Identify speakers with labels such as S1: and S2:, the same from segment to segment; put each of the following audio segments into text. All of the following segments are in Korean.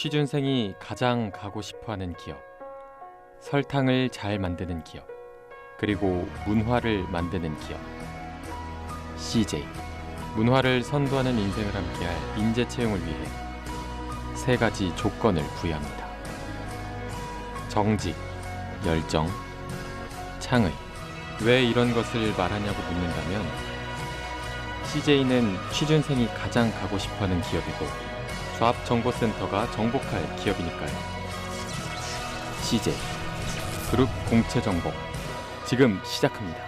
S1: 취준생이 가장 가고 싶어하는 기업, 설탕을 잘 만드는 기업, 그리고 문화를 만드는 기업. CJ, 문화를 선도하는 인생을 함께할 인재 채용을 위해 세 가지 조건을 부여합니다. 정직, 열정, 창의. 왜 이런 것을 말하냐고 묻는다면 CJ는 취준생이 가장 가고 싶어하는 기업이고 조합정보센터가 정복할 기업이니까요. CJ 그룹 공채 정복 지금 시작합니다.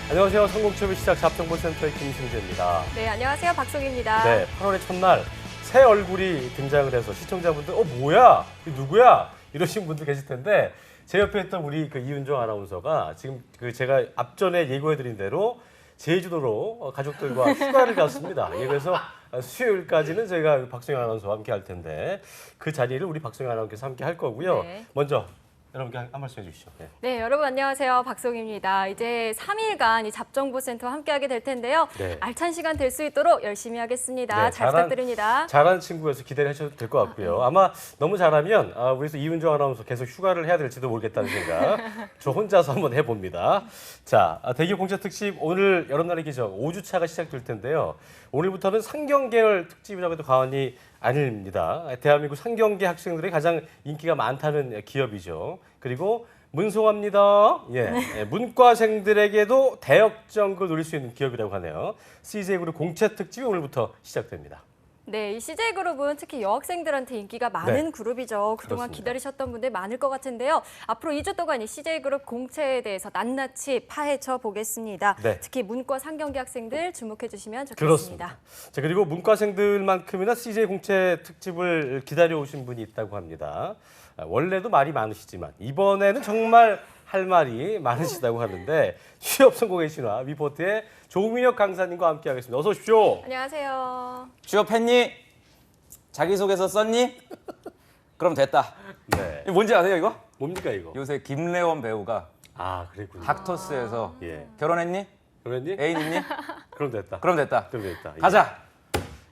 S2: 안녕하세요. 성공취업의 시작 잡정보센터의 김승재입니다.
S3: 네, 안녕하세요. 박송입니다.
S2: 네, 8월의 첫날 새 얼굴이 등장을 해서 시청자분들 뭐야? 누구야? 이러신 분들 계실 텐데 제 옆에 있던 우리 이윤정 아나운서가 지금 제가 앞전에 예고해드린 대로 제주도로 가족들과 휴가를 갔습니다. 예, 그래서 수요일까지는 저희가 박성현 아나운서와 함께 할 텐데 그 자리를 우리 박성현 아나운서께서 함께 할 거고요. 네. 먼저 여러분께 한 말씀 해주시죠. 네.
S3: 네, 여러분 안녕하세요. 박송입니다. 이제 3일간 이 잡정보센터와 함께하게 될 텐데요. 네. 알찬 시간 될 수 있도록 열심히 하겠습니다. 네, 잘 부탁드립니다.
S2: 잘하는 친구여서 기대를 하셔도 될 것 같고요. 아마 너무 잘하면 우리 이윤정 아나운서 계속 휴가를 해야 될지도 모르겠다는 생각 저 혼자서 한번 해봅니다. 자, 대기업 공채 특집 오늘 여름날의 기적 5주차가 시작될 텐데요. 오늘부터는 상경계열 특집이라고 해도 과언이 아닙니다. 대한민국 상경계 학생들의 가장 인기가 많다는 기업이죠. 그리고 문송합니다. 예, 문과생들에게도 대역전극을 누릴 수 있는 기업이라고 하네요. CJ그룹 공채 특집이 오늘부터 시작됩니다.
S3: 네, 이 CJ그룹은 특히 여학생들한테 인기가 많은 그룹이죠. 그동안
S2: 그렇습니다.
S3: 기다리셨던 분들 많을 것 같은데요. 앞으로 2주 동안 이 CJ그룹 공채에 대해서 낱낱이 파헤쳐 보겠습니다. 네. 특히 문과 상경계 학생들 주목해 주시면 좋겠습니다.
S2: 그렇습니다. 자, 그리고 문과생들만큼이나 CJ 공채 특집을 기다려오신 분이 있다고 합니다. 원래도 말이 많으시지만 이번에는 정말 할 말이 많으시다고 하는데 취업 성공의 신화 위포트의 조민혁 강사님과 함께하겠습니다. 어서 오십시오.
S3: 안녕하세요.
S4: 취업했니? 자기소개서 썼니? 그럼 됐다.
S2: 네.
S4: 뭔지 아세요 이거?
S2: 뭡니까 이거?
S4: 요새 김래원 배우가
S2: 그랬군요.
S4: 닥터스에서
S2: 예.
S4: 결혼했니?
S2: 그랬니?
S4: 애인 있니?
S2: 그럼 됐다.
S4: 그럼 됐다.
S2: 그럼 됐다.
S4: 가자.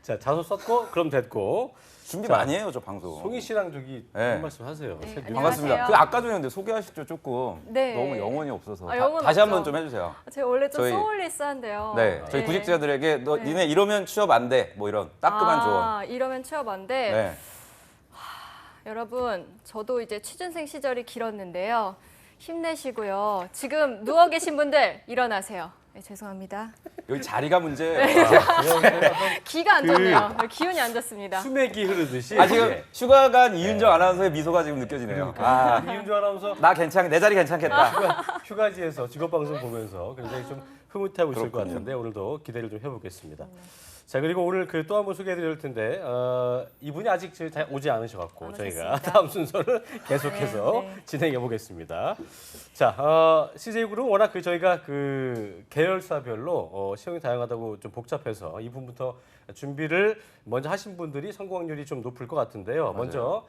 S2: 자, 자소 썼고 그럼 됐고.
S4: 준비
S2: 자,
S4: 많이 해요 저 방송.
S2: 송희 씨랑 한 말씀 하세요.
S3: 네,
S4: 반갑습니다.
S3: 안녕하세요.
S4: 그 아까 전에 근데 소개하시죠 조금.
S3: 네.
S4: 너무 영혼이 없어서.
S3: 영혼
S4: 다시
S3: 없죠.
S4: 한번 좀 해주세요.
S3: 제가 원래 좀
S4: 저희-
S3: 소울리스한데요.
S4: 네, 저희 구직자들에게 너 니네 이러면 취업 안 돼. 뭐 이런 따끔한 조언.
S3: 이러면 취업 안 돼.
S4: 네.
S3: 여러분, 저도 이제 취준생 시절이 길었는데요. 힘내시고요. 지금 누워 계신 분들 일어나세요. 네, 죄송합니다.
S4: 여기 자리가 문제예요.
S3: 기가 안 좋네요. 기운이 안 좋습니다.
S2: 수맥이 흐르듯이.
S4: 지금 휴가 간 이윤정 아나운서의 미소가 지금 느껴지네요.
S2: 이윤주 아나운서
S4: 나 내 자리 괜찮겠다.
S2: 휴가지에서 직업방송 보면서 굉장히 좀 흐뭇하고 있을 것 같은데 오늘도 기대를 좀 해보겠습니다. 자, 그리고 오늘 또 한 번 소개해드릴 텐데 이분이 아직 오지 않으셔갖고 저희가 다음 순서를 계속해서 진행해 보겠습니다. 자, CJ그룹 워낙 저희가 계열사별로 시험이 다양하다고 좀 복잡해서 이 부분부터 준비를 먼저 하신 분들이 성공 확률이 좀 높을 것 같은데요.
S4: 맞아요.
S2: 먼저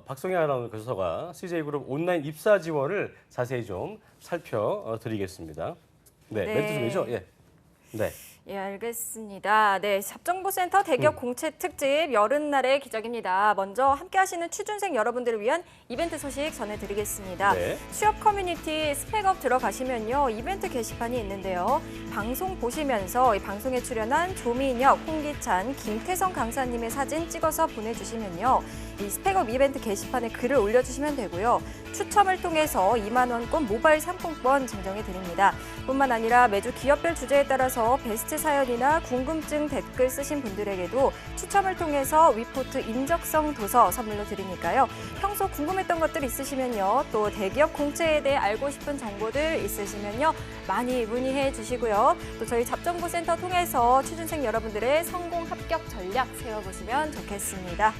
S2: 박성희 아나운서가 CJ그룹 온라인 입사 지원을 자세히 좀 살펴드리겠습니다. 네,
S3: 네.
S2: 멘트 중이죠? 예. 네.
S3: 예, 알겠습니다. 네, 잡정보센터 대기업 공채 특집 여름날의 기적입니다. 먼저 함께하시는 취준생 여러분들을 위한 이벤트 소식 전해드리겠습니다.
S2: 네.
S3: 취업 커뮤니티 스펙업 들어가시면요, 이벤트 게시판이 있는데요. 방송 보시면서 이 방송에 출연한 조민혁, 홍기찬, 김태성 강사님의 사진 찍어서 보내주시면요, 이 스펙업 이벤트 게시판에 글을 올려주시면 되고요. 추첨을 통해서 2만 원권 모바일 상품권 증정해 드립니다. 뿐만 아니라 매주 기업별 주제에 따라서 베스트 사연이나 궁금증 댓글 쓰신 분들에게도 추첨을 통해서 위포트 인적성 도서 선물로 드리니까요. 평소 궁금했던 것들 있으시면요. 또 대기업 공채에 대해 알고 싶은 정보들 있으시면요. 많이 문의해 주시고요. 또 저희 잡정보센터 통해서 취준생 여러분들의 성공 합격 전략 세워보시면 좋겠습니다.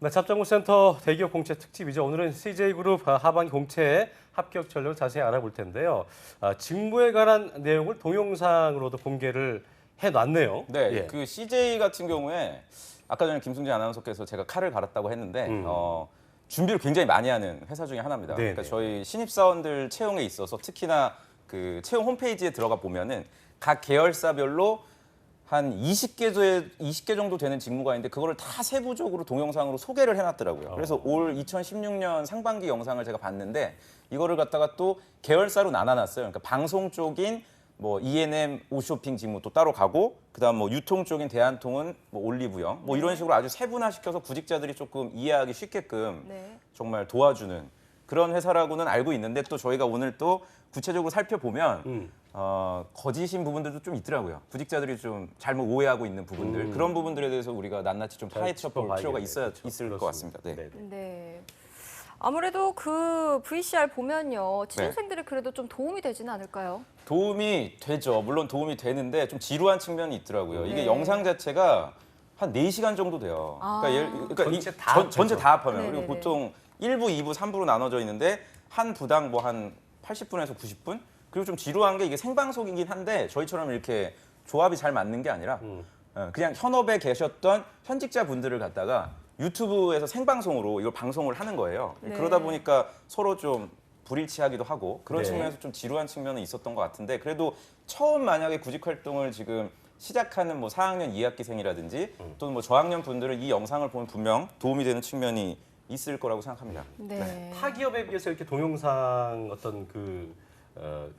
S2: 네, 잡정보센터 대기업 공채 특집이죠. 오늘은 CJ그룹 하반기 공채 합격 전략을 자세히 알아볼 텐데요. 직무에 관한 내용을 동영상으로도 공개를 해놨네요.
S4: 네,
S2: 예.
S4: 그 CJ 같은 경우에 아까 전에 김승진 아나운서께서 제가 칼을 갈았다고 했는데 준비를 굉장히 많이 하는 회사 중에 하나입니다.
S2: 네,
S4: 그러니까
S2: 네.
S4: 저희 신입사원들 채용에 있어서 특히나 그 채용 홈페이지에 들어가 보면은 각 계열사별로 한 20개 정도 되는 직무가 있는데 그거를 다 세부적으로 동영상으로 소개를 해놨더라고요. 그래서 올 2016년 상반기 영상을 제가 봤는데 이거를 갖다가 또 계열사로 나눠놨어요. 그러니까 방송 쪽인 뭐 E&M 오쇼핑 직무 또 따로 가고 그다음 뭐 유통 쪽인 대한통운 뭐 올리브영 뭐 이런 식으로 아주 세분화시켜서 구직자들이 조금 이해하기 쉽게끔
S3: 네.
S4: 정말 도와주는 그런 회사라고는 알고 있는데 또 저희가 오늘 또 구체적으로 살펴보면 거짓인 부분들도 좀 있더라고요. 구직자들이 좀 잘못 오해하고 있는 부분들 그런 부분들에 대해서 우리가 낱낱이 좀 파헤쳐 볼 필요가 있을 것 같습니다. 네.
S3: 네. 아무래도 그 VCR 보면요. 취준생들이 그래도 좀 도움이 되지는 않을까요?
S4: 도움이 되죠. 물론 도움이 되는데 좀 지루한 측면이 있더라고요. 이게
S3: 네.
S4: 영상 자체가 한 4시간 정도 돼요. 그러니까
S2: 전체 다
S4: 전체 다 합하면.
S3: 네네네.
S4: 그리고 보통 1부, 2부, 3부로 나눠져 있는데 한 부당 뭐 한 80분에서 90분? 그리고 좀 지루한 게 이게 생방송이긴 한데 저희처럼 이렇게 조합이 잘 맞는 게 아니라 그냥 현업에 계셨던 현직자 분들을 갖다가 유튜브에서 생방송으로 이걸 방송을 하는 거예요.
S3: 네.
S4: 그러다 보니까 서로 좀 불일치하기도 하고 그런
S2: 네.
S4: 측면에서 좀 지루한 측면은 있었던 것 같은데 그래도 처음 만약에 구직 활동을 지금 시작하는 뭐 4학년 2학기생이라든지 또는 뭐 저학년 분들은 이 영상을 보면 분명 도움이 되는 측면이 있을 거라고 생각합니다.
S3: 네.
S2: 타 기업에 비해서 이렇게 동영상 어떤 그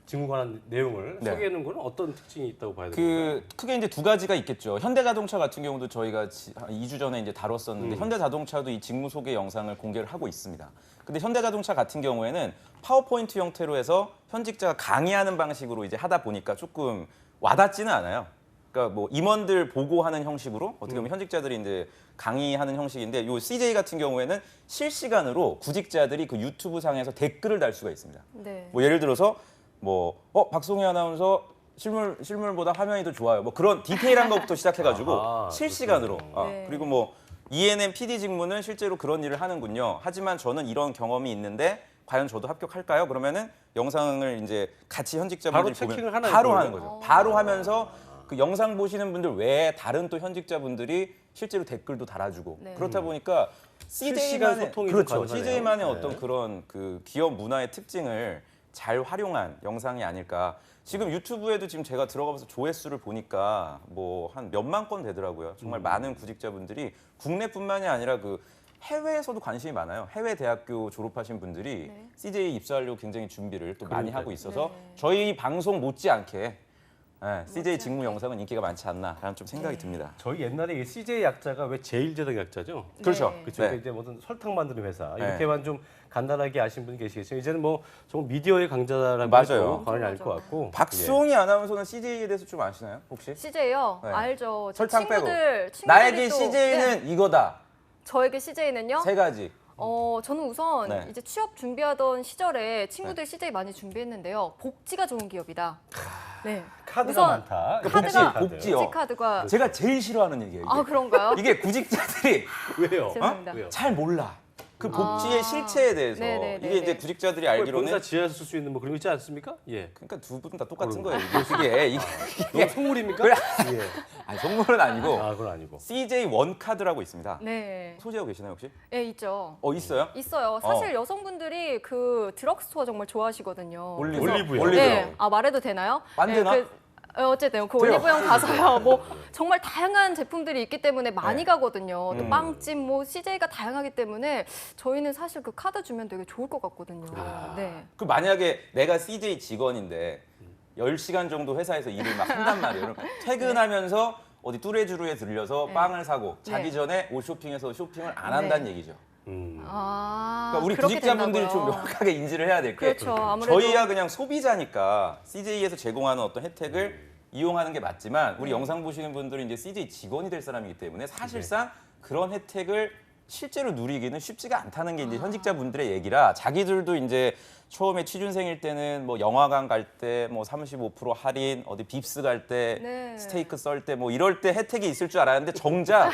S2: 직무 관한 내용을
S4: 네.
S2: 소개하는 거는 어떤 특징이 있다고 봐야 될까요?
S4: 그 크게 이제 두 가지가 있겠죠. 현대자동차 같은 경우도 저희가 한 2주 전에 이제 다뤘었는데 현대자동차도 이 직무 소개 영상을 공개를 하고 있습니다. 근데 현대자동차 같은 경우에는 파워포인트 형태로 해서 현직자가 강의하는 방식으로 이제 하다 보니까 조금 와닿지는 않아요. 그러니까 뭐 임원들 보고하는 형식으로 어떻게 보면 현직자들이 이제 강의하는 형식인데 요 CJ 같은 경우에는 실시간으로 구직자들이 그 유튜브 상에서 댓글을 달 수가 있습니다.
S3: 네.
S4: 뭐 예를 들어서 뭐 박송희 아나운서 실물보다 화면이 더 좋아요. 뭐 그런 디테일한 것부터 시작해가지고
S2: 아하,
S4: 실시간으로.
S3: 네.
S4: 그리고 뭐 E&M PD 직무는 실제로 그런 일을 하는군요. 하지만 저는 이런 경험이 있는데 과연 저도 합격할까요? 그러면은 영상을 이제 같이 현직자분들이
S2: 바로
S4: 보면
S2: 체킹을 하나요,
S4: 바로
S2: 그러면?
S4: 하는 거죠. 바로 하면서 그 영상 보시는 분들 외에 다른 또 현직자분들이 실제로 댓글도 달아주고
S3: 네.
S4: 그렇다 보니까
S2: 실시간
S4: CJ만의
S2: 소통이 좀
S4: 그렇죠.
S2: 가능하네요.
S4: CJ만의
S2: 네.
S4: 어떤 그런 그 기업 문화의 특징을 잘 활용한 영상이 아닐까. 지금 유튜브에도 지금 제가 들어가면서 조회수를 보니까 뭐 한 몇만 건 되더라고요. 정말 많은 구직자분들이 국내뿐만이 아니라 그 해외에서도 관심이 많아요. 해외 대학교 졸업하신 분들이
S3: 네.
S4: CJ 입사하려고 굉장히 준비를 또 많이
S2: 그러니까요.
S4: 하고 있어서
S3: 네.
S4: 저희 방송 못지않게 CJ 직무 영상은 인기가 많지 않나라는 좀 생각이 듭니다.
S2: 저희 옛날에 이 CJ 약자가 왜 제일제당 약자죠?
S4: 그렇죠.
S3: 네.
S2: 그렇죠.
S4: 네.
S2: 이제 무슨 설탕 만드는 회사
S4: 네.
S2: 이렇게만 좀 간단하게 아신 분 계시겠지만 이제는 뭐 정말 미디어의 강자라고
S4: 맞아요.
S2: 해도 과언이 아닐 것
S3: 맞아.
S2: 같고
S4: 박수홍이 아나운서는 CJ에 대해서 좀 아시나요? 혹시?
S3: CJ요?
S4: 네.
S3: 알죠. 제
S4: 설탕 빼고.
S3: 친구들이
S4: 나에게
S3: 또-
S4: CJ는
S3: 네.
S4: 이거다.
S3: 저에게 CJ는요?
S4: 세 가지.
S3: 저는 우선
S4: 네.
S3: 이제 취업 준비하던 시절에 친구들 CJ 많이 준비했는데요. 복지가 좋은 기업이다. 네.
S2: 카드가
S3: 우선
S2: 많다.
S3: 카드가
S4: 복지요.
S3: 복지 카드가
S4: 제가 제일 싫어하는 얘기예요. 이게,
S3: 아 그런가요?
S4: 이게 구직자들이
S2: 왜요?
S3: 죄송합니다.
S2: 왜요?
S4: 잘 몰라. 그 복지의 실체에 대해서
S3: 네네네네.
S4: 이게 이제 구직자들이
S2: 본사
S4: 알기로는
S2: 지하에서 쓸 수 있는 뭐 그런 거 있지 않습니까? 예.
S4: 그러니까 두 분 다 똑같은
S2: 그럼.
S4: 거예요. 이게
S2: 이거 선물입니까?
S4: 그래.
S2: 예.
S4: 아니, 선물은 아니고
S2: 아, 그건 아니고.
S4: CJ 원 카드라고 있습니다.
S3: 네.
S4: 소지하고 계시나요 혹시?
S3: 네, 있죠.
S4: 있어요?
S3: 있어요. 사실 여성분들이 그 드럭스토어 정말 좋아하시거든요.
S2: 올리브영.
S3: 네. 아 말해도 되나요?
S4: 안
S3: 네,
S4: 되나?
S3: 어쨌든 그
S4: 돼요.
S3: 올리브영 가서요. 뭐 정말 다양한 제품들이 있기 때문에 많이
S4: 네.
S3: 가거든요. 또 빵집, 뭐 CJ가 다양하기 때문에 저희는 사실 그 카드 주면 되게 좋을 것 같거든요. 네.
S4: 그 만약에 내가 CJ 직원인데 10시간 정도 회사에서 일을 막 한단 말이에요. 그럼 퇴근하면서 어디 뚜레쥬르에 들려서
S3: 네.
S4: 빵을 사고 자기
S3: 네.
S4: 전에 옷쇼핑에서 쇼핑을 안
S3: 네.
S4: 한다는 얘기죠.
S3: 아,
S4: 그러니까 우리
S3: 그렇게
S4: 구직자분들이 좀
S3: 된다고요?
S4: 명확하게 인지를 해야 될 게
S3: 그렇죠. 아무래도
S4: 저희야 그냥 소비자니까 CJ에서 제공하는 어떤 혜택을 이용하는 게 맞지만 우리 영상 보시는 분들은 이제 CJ 직원이 될 사람이기 때문에 사실상 그런 혜택을 실제로 누리기는 쉽지가 않다는 게 이제 현직자분들의 얘기라 자기들도 이제 처음에 취준생일 때는 뭐 영화관 갈 때 뭐 35% 할인, 어디 빕스 갈 때
S3: 네.
S4: 스테이크 썰 때 뭐 이럴 때 혜택이 있을 줄 알았는데 정작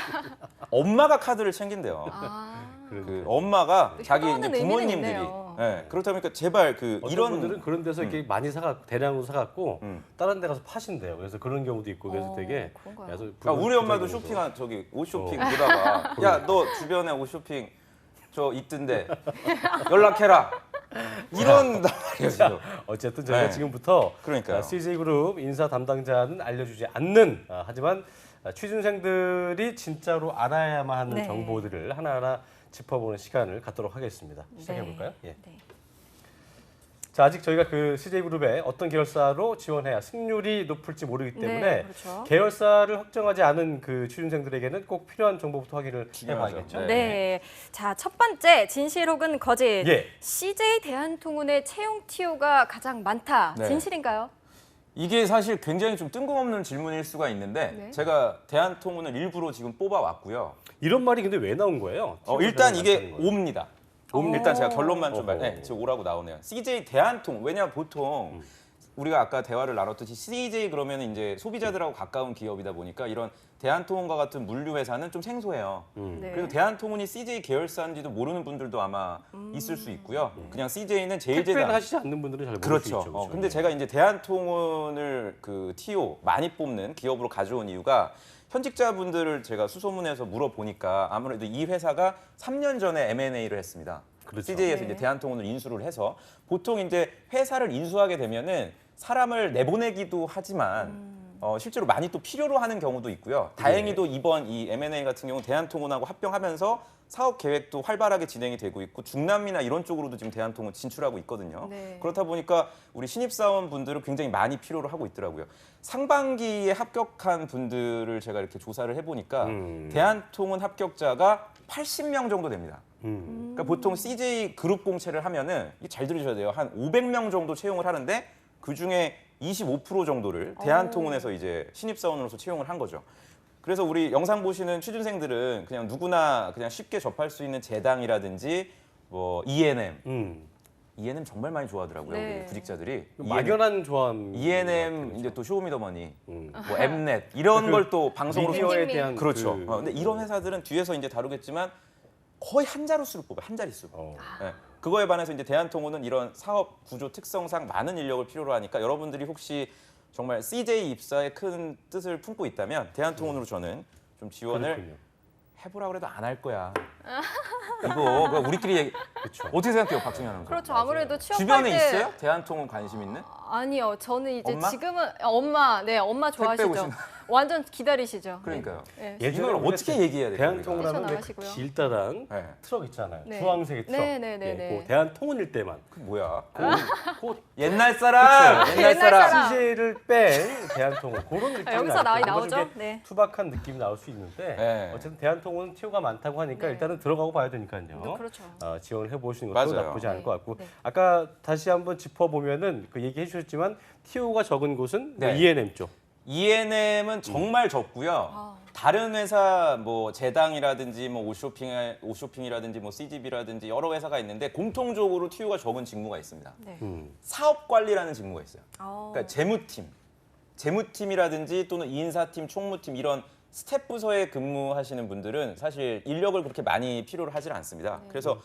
S4: 엄마가 카드를 챙긴대요.
S3: 아,
S4: 그 엄마가 자기 이제
S3: 효도하는 의미는
S4: 부모님들이
S3: 있네요.
S4: 네, 그렇다 보니까 제발 그
S2: 어떤
S4: 이런
S2: 분들은 그런 데서 이렇게 많이 사갖고 대량으로 사갖고
S4: 음.
S2: 다른 데 가서 파신대요. 그래서 그런 경우도 있고 그래서 되게
S3: 그런가요?
S2: 그래서
S4: 우리 엄마도
S2: 부작용으로.
S4: 쇼핑한 저기 옷 쇼핑 보다가 야 너 주변에 옷 쇼핑 저 있던데 연락해라 이런 말이에요 지금.
S2: 어쨌든 저희가
S4: 네.
S2: 지금부터
S4: 그러니까요.
S2: CJ그룹 인사 담당자는 알려주지 않는 하지만 취준생들이 진짜로 알아야만 하는
S3: 네.
S2: 정보들을 하나하나 짚어보는 시간을 갖도록 하겠습니다. 시작해볼까요? 예.
S3: 네.
S2: 자, 아직 저희가 그 CJ그룹에 어떤 계열사로 지원해야 승률이 높을지 모르기 때문에
S3: 네, 그렇죠.
S2: 계열사를 확정하지 않은 그 취준생들에게는 꼭 필요한 정보부터 확인을
S4: 중요하죠.
S2: 해봐야겠죠.
S4: 네.
S3: 네. 자, 첫 번째 진실 혹은 거짓.
S2: 예.
S3: CJ 대한통운의 채용 TO가 가장 많다.
S4: 네.
S3: 진실인가요?
S4: 이게 사실 굉장히 좀 뜬금없는 질문일 수가 있는데
S3: 네.
S4: 제가 대한통운을 일부러 지금 뽑아왔고요.
S2: 이런 말이 근데 왜 나온 거예요?
S4: 일단 이게
S2: 많다는 건.
S4: O입니다. 일단 제가 결론만 좀 네, 지금 O라고 나오네요. CJ 대한통운 왜냐하면 보통 우리가 아까 대화를 나눴듯이 CJ 그러면 이제 소비자들하고 가까운 기업이다 보니까 이런 대한통운과 같은 물류 회사는 좀 생소해요.
S3: 네.
S4: 그리고 대한통운이 CJ 계열사인지도 모르는 분들도 아마 있을 수 있고요. 그냥 CJ는 제일
S2: 택배를
S4: 재단.
S2: 하시지 않는 분들은 잘 모를 수
S4: 그렇죠.
S2: 있죠. 그렇죠.
S4: 근데 제가 이제 대한통운을 그 TO 많이 뽑는 기업으로 가져온 이유가 현직자분들을 제가 수소문해서 물어보니까 아무래도 이 회사가 3년 전에 M&A를 했습니다.
S2: 그렇죠.
S4: CJ에서
S3: 네.
S4: 이제 대한통운을 인수를 해서 보통 이제 회사를 인수하게 되면은 사람을 내보내기도 하지만 실제로 많이 또 필요로 하는 경우도 있고요. 다행히도 이번 이 M&A 같은 경우 대한통운하고 합병하면서 사업 계획도 활발하게 진행이 되고 있고 중남미나 이런 쪽으로도 지금 대한통운 진출하고 있거든요.
S3: 네.
S4: 그렇다 보니까 우리 신입사원 분들을 굉장히 많이 필요로 하고 있더라고요. 상반기에 합격한 분들을 제가 이렇게 조사를 해보니까 대한통운 합격자가 80명 정도 됩니다. 그러니까 보통 CJ 그룹 공채를 하면은 이게 잘 들으셔야 돼요. 한 500명 정도 채용을 하는데 그 중에 25% 정도를 대한통운에서 이제 신입사원으로서 채용을 한 거죠. 그래서 우리 영상 보시는 취준생들은 그냥 누구나 그냥 쉽게 접할 수 있는 재당이라든지 뭐 E&M, E&M 정말 많이 좋아하더라고요.
S3: 네.
S4: 우리 구직자들이.
S2: 막연한 조함.
S4: E&M 이제 또 쇼미더머니, 뭐 엠넷 이런 걸 또 방송으로
S2: 미디어에
S3: 소-
S2: 대한
S4: 그렇죠.
S2: 그-
S4: 근데 이런 회사들은 뒤에서 이제 다루겠지만 거의 한 자릿수를 뽑아요. 한 자릿수.
S2: 어.
S4: 네. 그거에 반해서 이제 대한통운은 이런 사업 구조 특성상 많은 인력을 필요로 하니까 여러분들이 혹시 정말 CJ 입사에 큰 뜻을 품고 있다면 대한통운으로 저는 좀 지원을
S2: 그렇군요.
S4: 해보라고 해도 안 할 거야. 이거 그거 우리끼리 얘기. 어떻게 생각해요, 박정현 아나운서?
S3: 그렇죠. 아무래도 취업할
S4: 주변에
S3: 때
S4: 있어요? 대한통운 관심 있는?
S3: 아니요. 저는 이제
S4: 엄마?
S3: 지금은 엄마 좋아하시죠.
S4: 오시나?
S3: 완전 기다리시죠.
S4: 그러니까.
S3: 네.
S4: 이걸
S2: 우리가
S4: 어떻게 얘기해야 돼요?
S2: 대한통운하면
S3: 우리가?
S2: 왜 그 길다란
S4: 네.
S2: 트럭 있잖아요.
S3: 네.
S2: 주황색의 트럭.
S3: 네, 네, 네, 네.
S2: 그 대한통운일 때만.
S4: 그 뭐야?
S2: 그
S4: 옛날 사람.
S2: 그쵸.
S4: 옛날
S3: 옛날
S4: 사람.
S3: 사람.
S2: CJ를 뺀 대한통운 그런 느낌이
S3: 여기서 나이
S2: 뭔가 좀
S3: 나오죠?
S2: 이렇게
S3: 네.
S2: 투박한 느낌이 나올 수 있는데
S4: 네.
S2: 어쨌든 대한통운은 티오가 많다고 하니까
S3: 네.
S2: 일단은 들어가고 봐야 되니까요.
S3: 그렇죠.
S2: 지원을 해보시는 것도
S4: 맞아요.
S2: 나쁘지 않을 것 같고
S3: 네.
S2: 아까 다시 한번 짚어보면은 그 얘기해 주셨지만 티오가 적은 곳은 뭐
S4: 네.
S2: E&M 쪽.
S4: E&M은 정말 적고요. 다른 회사 뭐 재당이라든지 뭐 오쇼핑이라든지 뭐 CGV라든지 여러 회사가 있는데 공통적으로 TU가 적은 직무가 있습니다.
S3: 네.
S4: 사업 관리라는 직무가 있어요.
S3: 어.
S4: 그러니까 재무팀이라든지 또는 인사팀, 총무팀 이런 스텝 부서에 근무하시는 분들은 사실 인력을 그렇게 많이 필요로 하질 않습니다. 그래서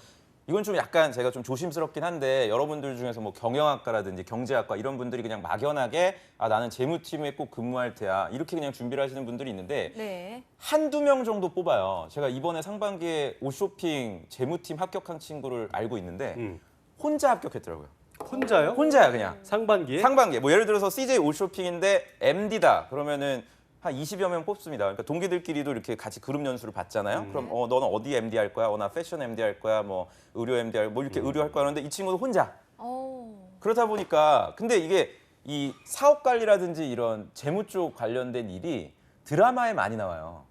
S4: 이건 좀 약간 제가 좀 조심스럽긴 한데 여러분들 중에서 뭐 경영학과라든지 경제학과 이런 분들이 그냥 막연하게 아 나는 재무팀에 꼭 근무할 테야 이렇게 그냥 준비를 하시는 분들이 있는데
S3: 네.
S4: 한두 명 정도 뽑아요. 제가 이번에 상반기에 옷쇼핑 재무팀 합격한 친구를 알고 있는데 혼자 합격했더라고요.
S2: 혼자요?
S4: 혼자야 그냥.
S2: 상반기에?
S4: 상반기에 뭐 예를 들어서 CJ 옷쇼핑인데 MD다 그러면은 한 20여 명 뽑습니다. 그러니까 동기들끼리도 이렇게 같이 그룹 연수를 받잖아요. 그럼 너는 어디 MD 할 거야? 나 패션 MD 할 거야? 뭐 의료 MD 할 뭐 이렇게 의료 할 거야 하는데 이 친구도 혼자. 그렇다 보니까 근데 이게 이 사업 관리라든지 이런 재무 쪽 관련된 일이 드라마에 많이 나와요.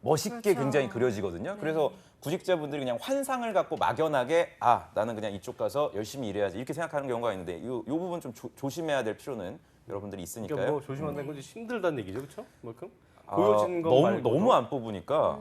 S4: 멋있게
S3: 그렇죠.
S4: 굉장히 그려지거든요. 그래서 구직자분들이 그냥 환상을 갖고 막연하게 아 나는 그냥 이쪽 가서 열심히 일해야지 이렇게 생각하는 경우가 있는데 요 부분 좀 조심해야 될 필요는 여러분들이 있으니까요.
S2: 그러니까 뭐 조심한다는 건 힘들다는 얘기죠, 그렇죠? 그만큼
S4: 아,
S2: 보여지는 거 말고도.
S4: 너무 안 뽑으니까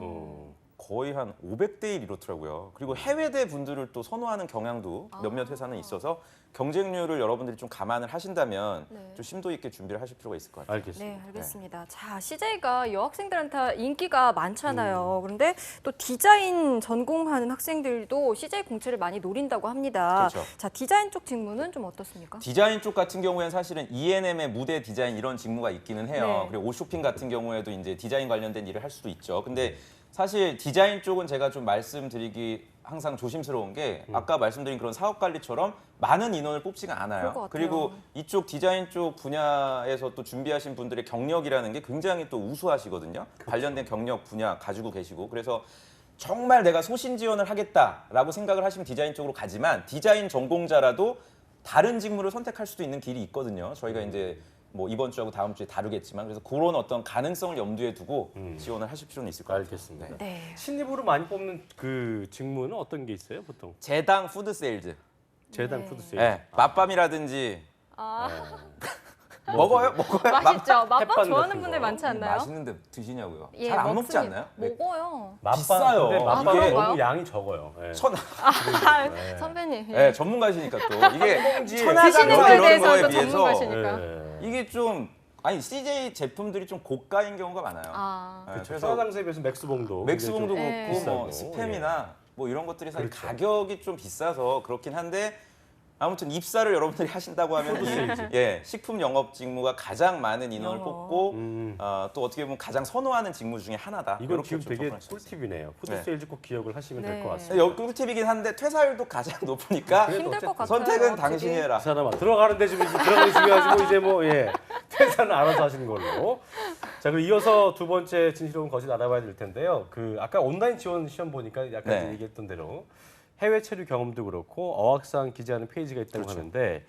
S4: 거의 한 500대 1 이렇더라고요. 그리고 해외대 분들을 또 선호하는 경향도 몇몇 회사는 있어서 경쟁률을 여러분들이 좀 감안을 하신다면
S3: 네.
S4: 좀 심도 있게 준비를 하실 필요가 있을 것 같아요.
S2: 알겠습니다.
S3: 네, 알겠습니다. 자, CJ가 여학생들한테 인기가 많잖아요. 그런데 또 디자인 전공하는 학생들도 CJ 공채를 많이 노린다고 합니다.
S4: 그렇죠.
S3: 자, 디자인 쪽 직무는 좀 어떻습니까?
S4: 디자인 쪽 같은 경우에는 사실은 E&M의 무대 디자인 이런 직무가 있기는 해요.
S3: 네.
S4: 그리고 옷쇼핑 같은 경우에도 이제 디자인 관련된 일을 할 수도 있죠. 근데 사실 디자인 쪽은 제가 좀 말씀드리기 항상 조심스러운 게 아까 말씀드린 그런 사업 관리처럼 많은 인원을 뽑지가
S3: 그럴 것
S4: 않아요.
S3: 같아요.
S4: 그리고 이쪽 디자인 쪽 분야에서 또 준비하신 분들의 경력이라는 게 굉장히 또 우수하시거든요. 관련된 경력 분야 가지고 계시고 그래서 정말 내가 소신 지원을 하겠다라고 생각을 하시면 디자인 쪽으로 가지만 디자인 전공자라도 다른 직무를 선택할 수도 있는 길이 있거든요. 저희가 이제 뭐 이번 주하고 다음 주에 다루겠지만 그래서 그런 어떤 가능성을 염두에 두고 지원을 하실 필요는 있을 것 같아요.
S2: 알겠습니다.
S3: 네.
S2: 신입으로 많이 뽑는 그 직무는 어떤 게 있어요, 보통?
S4: 재당 푸드 세일즈.
S2: 재단
S3: 네.
S2: 푸드 세일.
S4: 네, 맛밤이라든지
S3: 아,
S4: 먹어요?
S3: 맛있죠. 맛밥
S2: 햇반
S3: 좋아하는
S2: 같은
S3: 분들
S2: 거.
S3: 많지 않나요?
S4: 맛있는데 드시냐고요?
S3: 예,
S4: 잘 안 먹지
S3: 먹습니다.
S4: 않나요? 네.
S3: 먹어요.
S4: 비싸요.
S2: 근데 맛밥은
S4: 이게
S2: 너무 양이 적어요. 예.
S3: 아, 선배님. 예.
S4: 네, 전문가시니까 또 이게
S2: 봉지에
S4: 천하장사
S3: 드시는 거에
S4: 이런
S3: 대해서
S4: 거에
S3: 또
S4: 비해서
S3: 전문가시니까.
S2: 예.
S4: 이게 좀 아니 CJ 제품들이 좀 고가인 경우가 많아요.
S3: 아,
S4: 네,
S2: 그래서
S4: 그래서
S2: 천하장사에 비해서 맥스봉도
S4: 맥스봉도
S2: 굉장히
S3: 네.
S4: 그렇고 뭐
S2: 비싸고,
S4: 스팸이나 뭐 이런 것들이 사실
S2: 그렇죠.
S4: 가격이 좀 비싸서 그렇긴 한데 아무튼 입사를 여러분들이 하신다고 하면 예, 식품 영업 직무가 가장 많은 인원을
S3: 영업.
S4: 뽑고
S2: 좀,
S4: 또 어떻게 보면 가장 선호하는 직무 중에 하나다.
S2: 이건
S4: 이렇게
S2: 지금
S4: 좀
S2: 되게
S4: 접근할 수 있어요.
S2: 꿀팁이네요. 푸드
S4: 네.
S2: 세일즈 꼭 기억을 하시면 될
S3: 네.
S2: 것 같습니다.
S4: 여기 꿀팁이긴 한데 퇴사율도 가장 높으니까
S2: 그래도
S3: 힘들 것 같아요.
S4: 선택은
S3: 확실히.
S4: 당신이 해라.
S2: 그 사람아 들어가는데 좀 들어가는 중요하시고 이제 뭐 예. 퇴사는 알아서 하시는 걸로. 자, 그럼 이어서 두 번째 진실로운 거짓 알아봐야 될 텐데요. 그 아까 온라인 지원 시험 보니까 약간
S4: 네.
S2: 좀 얘기했던 대로 해외 체류 경험도 그렇고 어학상 기재하는 페이지가 있다고
S4: 그렇죠.
S2: 하는데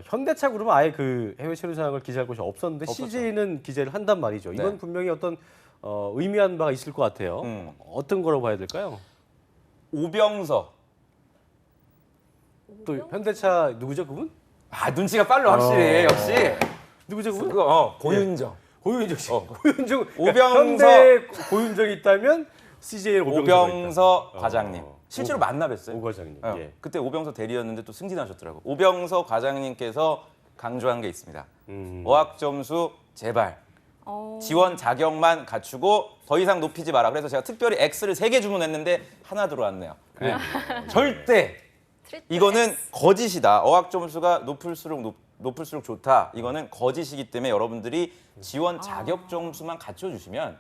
S2: 현대차 그룹은 아예 그 해외 체류 사항을 기재할 곳이 없었는데
S4: 없었죠.
S2: CJ는 기재를 한단 말이죠. 이건
S4: 네.
S2: 분명히 어떤 의미한 바가 있을 것 같아요. 어떤 거로 봐야 될까요?
S4: 오병서.
S2: 또 현대차 누구죠 그분?
S4: 아 눈치가 빨라 확실히 역시.
S2: 누구죠 그분?
S4: 그거 고윤정.
S2: 고윤정 씨. 고윤정.
S4: 오병서.
S2: 현대 고윤정이 있다면 CJ의
S4: 오병서 과장님. 실제로
S2: 오-
S4: 만나 뵀어요.
S2: 오 과장님.
S4: 어,
S2: 예.
S4: 그때 오병서 대리였는데 또 승진하셨더라고. 오병서 과장님께서 강조한 게 있습니다. 어학 점수 제발 지원 자격만 갖추고 더 이상 높이지 마라. 그래서 제가 특별히 X를 3개 주문했는데 하나 들어왔네요. 네. 절대 이거는 거짓이다. 어학 점수가 높을수록 좋다. 이거는 거짓이기 때문에 여러분들이 지원 자격 점수만 갖춰주시면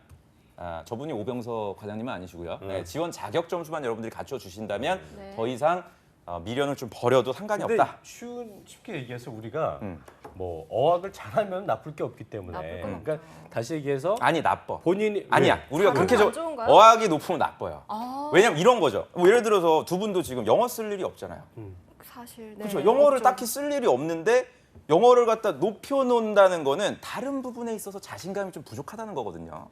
S4: 저분이 오병서 과장님은 아니시고요. 네, 지원 자격 점수만 여러분들이 갖춰주신다면
S3: 네.
S4: 더 이상 미련을 좀 버려도 상관이
S2: 근데
S4: 없다.
S2: 쉽게 얘기해서 우리가 뭐 어학을 잘하면 나쁠 게 없기 때문에
S3: 나쁠 건
S2: 그러니까 다시 얘기해서
S4: 아니 나빠.
S2: 본인이
S4: 아니야. 우리가
S3: 다른
S4: 그렇게
S3: 건 안 좋은가요?
S4: 어학이 높으면 나빠요.
S3: 아,
S4: 왜냐면 이런 거죠. 뭐 예를 들어서 두 분도 지금 영어 쓸 일이 없잖아요.
S3: 사실. 네,
S4: 그렇죠. 영어를
S3: 없죠.
S4: 딱히 쓸 일이 없는데 영어를 갖다 높여놓는다는 거는 다른 부분에 있어서 자신감이 좀 부족하다는 거거든요.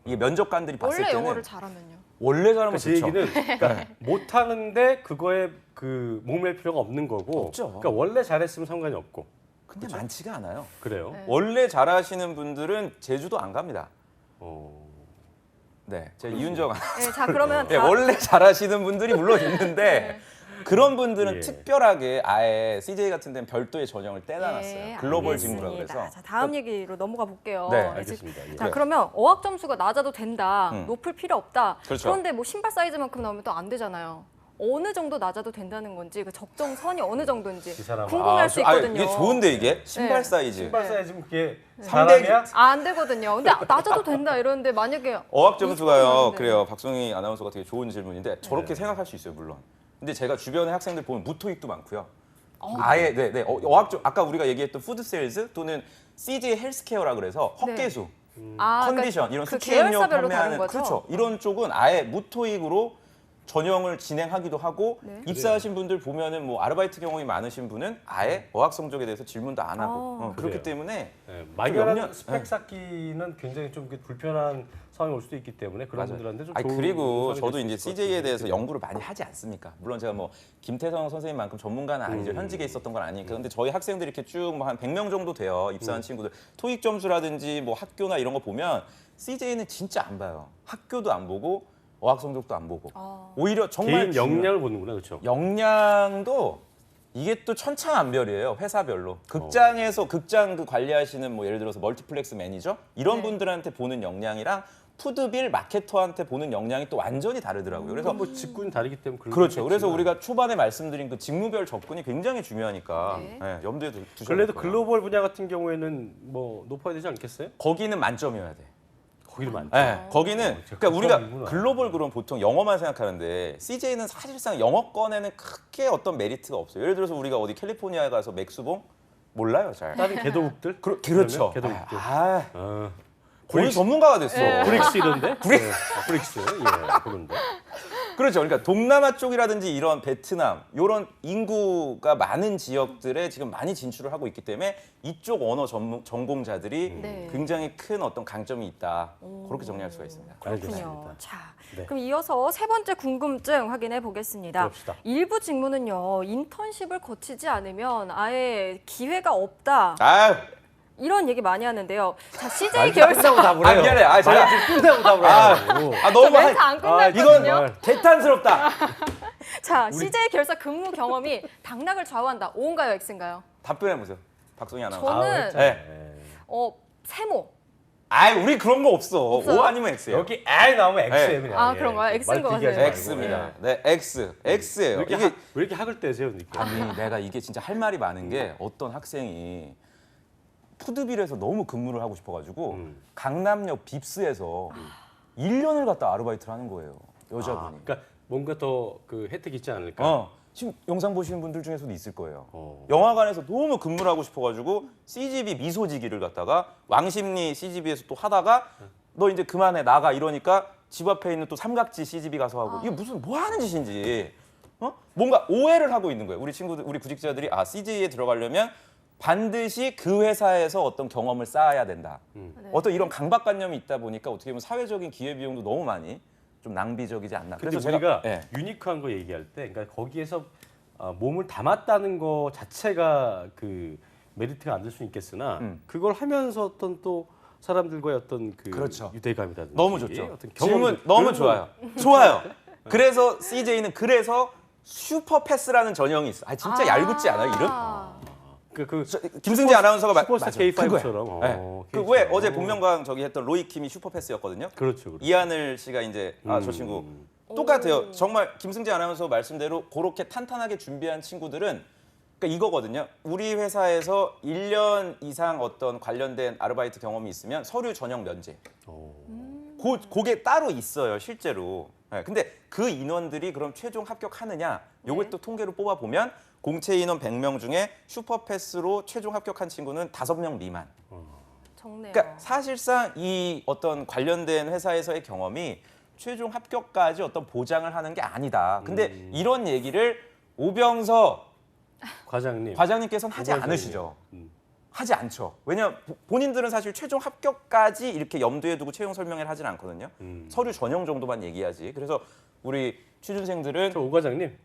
S4: 이게 면접관들이 봤을
S3: 원래
S4: 때는
S3: 영어를 잘하면요.
S4: 원래 잘하면
S2: 제
S4: 좋죠.
S2: 얘기는 그러니까 못하는데 그거에 그 목맬 필요가 없는 거고
S4: 없죠.
S2: 그러니까 원래 잘했으면 상관이 없고
S4: 근데 많지가 않아요.
S2: 그래요.
S3: 네.
S4: 원래 잘하시는 분들은 제주도 안 갑니다.
S2: 어.
S4: 네, 제가 이윤정
S3: 네, 자 그러면
S4: 네,
S3: 다
S4: 원래 잘하시는 분들이 물론 있는데 그런 분들은
S2: 예.
S4: 특별하게 아예 CJ 같은 데는 별도의 전형을 떼놔놨어요.
S3: 네,
S4: 글로벌
S3: 알겠습니다.
S4: 직무라 그래서.
S3: 자, 다음 얘기로 넘어가 볼게요.
S4: 네,
S2: 알겠습니다. 예.
S3: 자,
S4: 네.
S3: 그러면 어학 점수가 낮아도 된다. 높을 필요 없다.
S4: 그렇죠.
S3: 런데뭐 신발 사이즈만큼 나오면 또 안 되잖아요. 어느 정도 낮아도 된다는 건지 그 적정선이 어느 정도인지
S2: 이 사람아.
S3: 궁금할 수
S4: 아,
S3: 있거든요.
S4: 이게 좋은데 이게 신발
S3: 네.
S4: 사이즈.
S2: 신발 사이즈 그게
S4: 300
S2: 사람이야?
S3: 안 되거든요. 근데 낮아도 된다 이러는데 만약에
S4: 어학 점수가요.
S3: 네.
S4: 그래요. 박송희 아나운서가 되게 좋은 질문인데 저렇게 생각할 수 있어요, 물론. 근데 제가 주변의 학생들 보면 무토익도 많고요. 아예 네. 어학 점 아까 우리가 얘기했던 푸드 세일즈 또는 CJ 헬스케어라 그래서 헛개수, 컨디션 이런
S3: 그
S4: 스키업용
S3: 계열사별로 다른
S4: 판매하는
S3: 거죠?
S4: 그렇죠. 이런 쪽은 아예 무토익으로 전형을 진행하기도 하고
S3: 네.
S4: 입사하신 분들 보면은 뭐 아르바이트 경험이 많으신 분은 아예 어학 성적에 대해서 질문도 안 하고 그렇기
S2: 그래요.
S4: 때문에
S2: 네, 막연한
S4: 염려-
S2: 스펙 쌓기는 굉장히 좀 불편한 상황이 올 수도 있기 때문에 그런
S4: 맞아요.
S2: 분들한테 좀
S4: 아니
S2: 좋은
S4: 그리고
S2: 상황이
S4: 저도
S2: 될수
S4: 이제
S2: 있을 것
S4: CJ에
S2: 같은데.
S4: 대해서 연구를 많이 하지 않습니까? 물론 제가 뭐 김태성 선생님만큼 전문가는 아니죠. 현직에 있었던 건 아니니까. 근데 저희 학생들이 이렇게 쭉 뭐 한 100명 정도 돼요. 입사한 친구들. 토익 점수라든지 뭐 학교나 이런 거 보면 CJ는 진짜 안 봐요. 학교도 안 보고 어학 성적도 안 보고
S3: 아.
S4: 오히려 정말
S2: 개인 역량을 보는구나, 그렇죠?
S4: 역량도 이게 또 천차만별이에요. 회사별로. 극장에서 극장 그 관리하시는 뭐 예를 들어서 멀티플렉스 매니저 이런
S3: 네.
S4: 분들한테 보는 역량이랑 푸드빌 마케터한테 보는 역량이 또 완전히 다르더라고요. 그래서
S2: 뭐 직군이 다르기 때문에 그런
S4: 그렇죠.
S2: 거
S4: 그래서
S2: 있겠지만
S4: 우리가 초반에 말씀드린 그 직무별 접근이 굉장히 중요하니까
S3: 네.
S4: 예, 염두에 두셔야
S2: 그래도
S4: 될 거예요.
S2: 글로벌 분야 같은 경우에는 뭐 높아야 되지 않겠어요?
S4: 거기는 만점이어야 돼.
S2: 거기를 많죠.
S4: 네, 거기는
S2: 진짜
S4: 그러니까 우리가
S2: 극혐이구나.
S4: 글로벌 그럼 보통 영어만 생각하는데 CJ는 사실상 영어권에는 크게 어떤 메리트가 없어요. 예를 들어서 우리가 어디 캘리포니아에 가서 맥수봉 몰라요, 잘.
S2: 다른 개도국들?
S4: 그렇죠.
S2: 개도국들.
S4: 아, 거의 전문가가 됐어.
S2: 브릭스 이런데? 브릭스. 브릭스. 예, 그런데.
S4: 그렇죠. 그러니까 동남아 쪽이라든지 이런 베트남 이런 인구가 많은 지역들에 지금 많이 진출을 하고 있기 때문에 이쪽 언어 전공자들이
S3: 네.
S4: 굉장히 큰 어떤 강점이 있다. 그렇게 정리할 수가 있습니다.
S3: 그렇군요.
S2: 알겠습니다.
S3: 자,
S2: 네.
S3: 그럼 이어서 세 번째 궁금증 확인해 보겠습니다.
S2: 그럽시다.
S3: 일부 직무는요, 인턴십을 거치지 않으면 아예 기회가 없다.
S4: 아,
S3: 이런 얘기 많이 하는데요. 자, CJ
S2: 말
S3: 계열사
S2: 끝나고 답을 해요.
S4: 미안해. 아, 제가
S2: 말 지금 끝나고 답을 해요.
S4: 너무
S3: 멘트 안 끝났거든요.
S2: 이건 개탄스럽다.
S3: 자, CJ 계열사 근무 경험이 당락을 좌우한다. O인가요, X인가요?
S4: 답변해 보세요. 박송이 아나운서.
S3: 저는
S4: 네.
S3: 세모.
S4: 아이, 우리 그런 거 없어.
S3: 없어요?
S4: O 아니면 X예요.
S2: 여기 I 나오면 X예요,
S4: 네.
S2: 그냥.
S3: 아, 그런가요? X인 것 같아요.
S4: X입니다. 네, X. X예요.
S2: 왜
S4: 이게
S2: 이렇게 학을 떼세요, 그러니까.
S4: 아니, 내가 이게 진짜 할 말이 많은 게 어떤 학생이 푸드빌에서 너무 근무를 하고 싶어가지고 강남역 빕스에서 1년을 갔다 아르바이트를 하는 거예요. 여자분이.
S2: 그러니까 뭔가 더 그 혜택이 있지 않을까?
S4: 지금 영상 보시는 분들 중에서도 있을 거예요.
S2: 어.
S4: 영화관에서 너무 근무를 하고 싶어가지고 CGV 미소지기를 갖다가 왕십리 CGV에서 또 하다가 너 이제 그만해 나가 이러니까 집 앞에 있는 또 삼각지 CGV 가서 하고 이게 무슨 뭐 하는 짓인지 뭔가 오해를 하고 있는 거예요. 우리 친구들, 우리 구직자들이 CJ에 들어가려면 반드시 그 회사에서 어떤 경험을 쌓아야 된다.
S3: 네.
S4: 어떤 이런 강박관념이 있다 보니까 어떻게 보면 사회적인 기회비용도 너무 많이 좀 낭비적이지 않나.
S2: 근데
S4: 그래서
S2: 우리가
S4: 예.
S2: 유니크한 거 얘기할 때, 그러니까 거기에서 몸을 담았다는 거 자체가 그 메리트가 안 될 수 있겠으나 그걸 하면서 어떤 또 사람들과의 어떤 그
S4: 그렇죠.
S2: 유대감이라든지
S4: 너무 좋죠.
S2: 어떤
S4: 질문
S2: 경험들,
S4: 너무
S2: 그런
S4: 좋아요. 좋아요. 그래서 CJ는 그래서 슈퍼 패스라는 전형이 있어. 진짜 얄궂지 않아요? 이름? 김승재 아나운서가
S2: 슈퍼스
S4: 맞아.
S2: K5처럼.
S4: 네. 그왜 어제 본명강 저기 했던 로이킴이 슈퍼 패스였거든요.
S2: 그렇죠.
S4: 이하늘 씨가 이제 저 친구 똑같아요. 정말 김승재 아나운서 말씀대로 그렇게 탄탄하게 준비한 친구들은 그러니까 이거거든요. 우리 회사에서 1년 이상 어떤 관련된 아르바이트 경험이 있으면 서류 전형 면제. 그게 따로 있어요, 실제로. 네, 근데 그 인원들이 그럼 최종 합격하느냐? 요걸
S3: 네.
S4: 또 통계로 뽑아 보면 공채 인원 100명 중에 슈퍼패스로 최종 합격한 친구는 5명 미만.
S3: 적네요.
S4: 그러니까 사실상 이 어떤 관련된 회사에서의 경험이 최종 합격까지 어떤 보장을 하는 게 아니다. 근데 이런 얘기를 오병서 과장님께서는 하지
S2: 오병서님.
S4: 않으시죠. 하지 않죠. 왜냐하면 본인들은 사실 최종 합격까지 이렇게 염두에 두고 채용 설명회를 하진 않거든요. 서류 전형 정도만 얘기하지. 그래서 우리 취준생들은
S2: 저 오 과장님.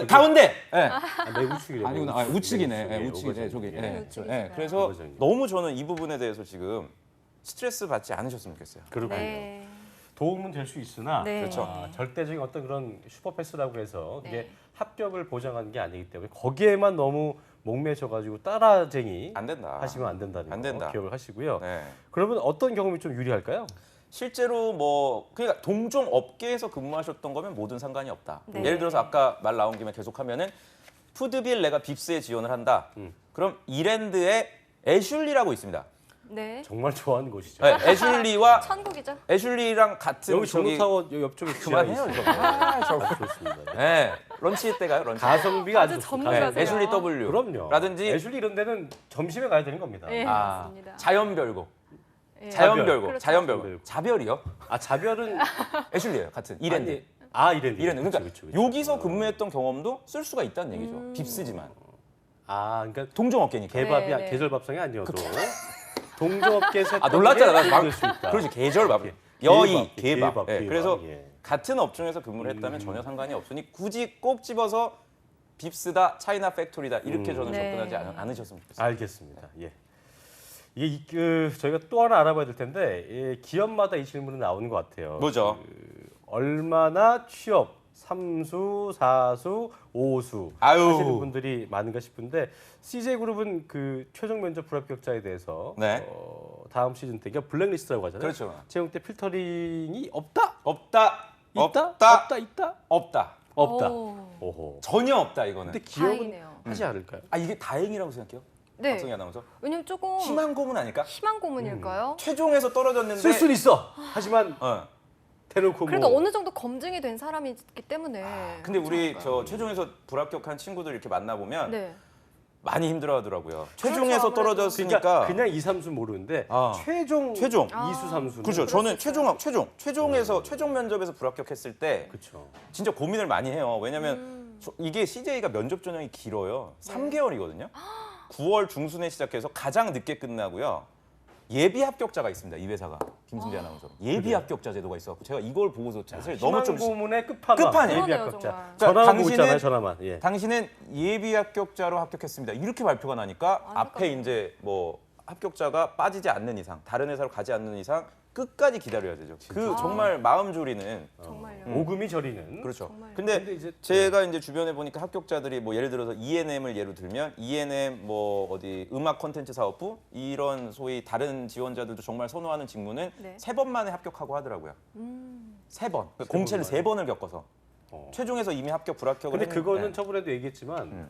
S4: 가운데. 네.
S2: 내 우측이래.
S4: 아니구나. 우측이네. 네, 우측이네.
S2: 우측.
S4: 저기.
S2: 예.
S4: 네.
S3: 우측이시구나.
S4: 그래서
S2: 과장님.
S4: 너무 저는 이 부분에 대해서 지금 스트레스 받지 않으셨으면 좋겠어요.
S2: 그렇군요.
S3: 네.
S2: 도움은 될 수 있으나
S3: 네.
S4: 그렇죠.
S2: 절대적인 어떤 그런 슈퍼패스라고 해서 이게
S3: 네.
S2: 합격을 보장하는 게 아니기 때문에 거기에만 너무 목매셔가지고 따라쟁이
S4: 안 된다.
S2: 하시면 안 된다는
S4: 안
S2: 거
S4: 된다.
S2: 기억을 하시고요.
S4: 네.
S2: 그러면 어떤 경험이 좀 유리할까요?
S4: 실제로 뭐 그러니까 동종 업계에서 근무하셨던 거면 모든 상관이 없다.
S3: 네.
S4: 예를 들어서 아까 말 나온 김에 계속하면은 푸드빌 내가 빕스에 지원을 한다. 그럼 이랜드에 애슐리라고 있습니다.
S3: 네.
S2: 정말 좋아하는 곳이죠.
S4: 네, 애슐리와
S3: 천국이죠.
S4: 애슐리랑 같은
S2: 여기
S4: 저기
S2: 종로타워 여기 옆쪽에
S4: 그만해요,
S2: 있어요.
S4: 저.
S2: 아주 좋습니다.
S4: 네, 런치 때 가요, 런치.
S2: 가성비가
S3: 아주
S2: 아주 좋습니다.
S3: 전문가세요.
S4: 애슐리 W.
S2: 그럼요.
S4: 라든지
S2: 애슐리 이런 데는 점심에 가야 되는 겁니다.
S3: 네, 맞습니다.
S4: 자연별곡.
S3: 예.
S4: 자연별곡.
S3: 그렇죠.
S4: 자연별곡. 자별이요?
S2: 아 자별은
S4: 애슐리예요, 같은 이랜드.
S2: 이랜드.
S4: 이랜드. 그러니까
S2: 그쵸.
S4: 여기서 근무했던 경험도 쓸 수가 있다는 얘기죠. 빕스지만.
S2: 그러니까
S4: 동종 업계니까.
S2: 개밥이
S3: 네, 네.
S2: 계절밥상이 아니어도 동종업계에서
S4: 놀랐잖아. 나
S2: 수 있다.
S4: 그렇지, 계절밥.
S2: 예.
S4: 여의,
S2: 개밥,
S4: 개밥. 예,
S2: 개밥,
S4: 그래서
S2: 예.
S4: 같은 업종에서 근무를 했다면 전혀 상관이 없으니 굳이 꼭 집어서 빕스다, 차이나 팩토리다 이렇게 저는
S3: 네.
S4: 접근하지 않으셨으면 좋겠어요.
S2: 알겠습니다. 예. 이게 저희가 또 하나 알아봐야 될 텐데 기업마다 이 질문은 나오는 것 같아요.
S4: 뭐죠?
S2: 얼마나 취업, 삼수, 사수, 오수
S4: 아유.
S2: 하시는 분들이 많은가 싶은데 CJ그룹은 그 최종 면접 불합격자에 대해서
S4: 네.
S2: 다음 시즌 때 이게 블랙리스트라고 하잖아요.
S4: 그렇죠.
S2: 채용 때 필터링이 없다?
S4: 없다.
S2: 있다?
S4: 없다.
S2: 없다? 있다?
S4: 없다.
S2: 없다.
S3: 오.
S2: 오호.
S4: 전혀 없다 이거는.
S2: 근데 기억은
S3: 다행이네요.
S2: 하지 않을까요?
S4: 아 이게 다행이라고 생각해요?
S3: 네.
S4: 박성희 아나운서?
S3: 왜냐면 조금
S4: 희망 고문 아닐까?
S3: 희망 고문일까요?
S4: 최종에서 떨어졌는데.
S2: 쓸 수는 있어. 하지만
S4: 어.
S2: 대놓고
S3: 그래도
S2: 뭐
S3: 어느 정도 검증이 된 사람이기 때문에.
S4: 근데 우리 저 최종에서 불합격한 친구들 이렇게 만나 보면
S3: 네.
S4: 많이 힘들어하더라고요. 최종에서
S3: 아무래도.
S4: 떨어졌으니까.
S2: 그러니까 그냥 2, 3수 모르는데
S4: 아.
S2: 최종
S4: 최종.
S2: 2수, 3수는
S4: 그렇죠. 저는 최종에서 최종 면접에서 불합격했을 때
S2: 그렇죠.
S4: 진짜 고민을 많이 해요. 왜냐면 이게 CJ가 면접 전형이 길어요. 3개월이거든요. 9월 중순에 시작해서 가장 늦게 끝나고요. 예비 합격자가 있습니다. 이 회사가 김승재 아나운서. 예비 합격자 제도가 있어갖고 제가 이걸 보고서 사실 너무 좀
S2: 고문의 끝판왕.
S4: 끝판이에요.
S2: 예비
S3: 그러네요,
S2: 합격자.
S3: 정말.
S2: 전화만 보고
S4: 당신은-
S2: 있잖아요. 전화만. 예.
S4: 당신은 예비 합격자로 합격했습니다. 이렇게 발표가 나니까 앞에
S3: 안타깝네요.
S4: 이제 뭐 합격자가 빠지지 않는 이상, 다른 회사로 가지 않는 이상 끝까지 기다려야 되죠. 그 정말 마음 졸이는
S3: 정말요.
S2: 오금이 저리는.
S4: 그렇죠.
S3: 정말요.
S4: 근데
S2: 근데 이제
S4: 제가 이제 주변에 보니까 합격자들이 뭐 예를 들어서 ENM을 예로 들면 ENM 뭐 어디 음악 콘텐츠 사업부 이런 소위 다른 지원자들도 정말 선호하는 직무는
S3: 네.
S4: 3번 만에 합격하고 하더라고요. 3번. 공채를
S2: 만에.
S4: 3번을 겪어서.
S2: 어.
S4: 최종에서 이미 합격 불합격을
S2: 근데 그거는
S4: 했는데.
S2: 저번에도 얘기했지만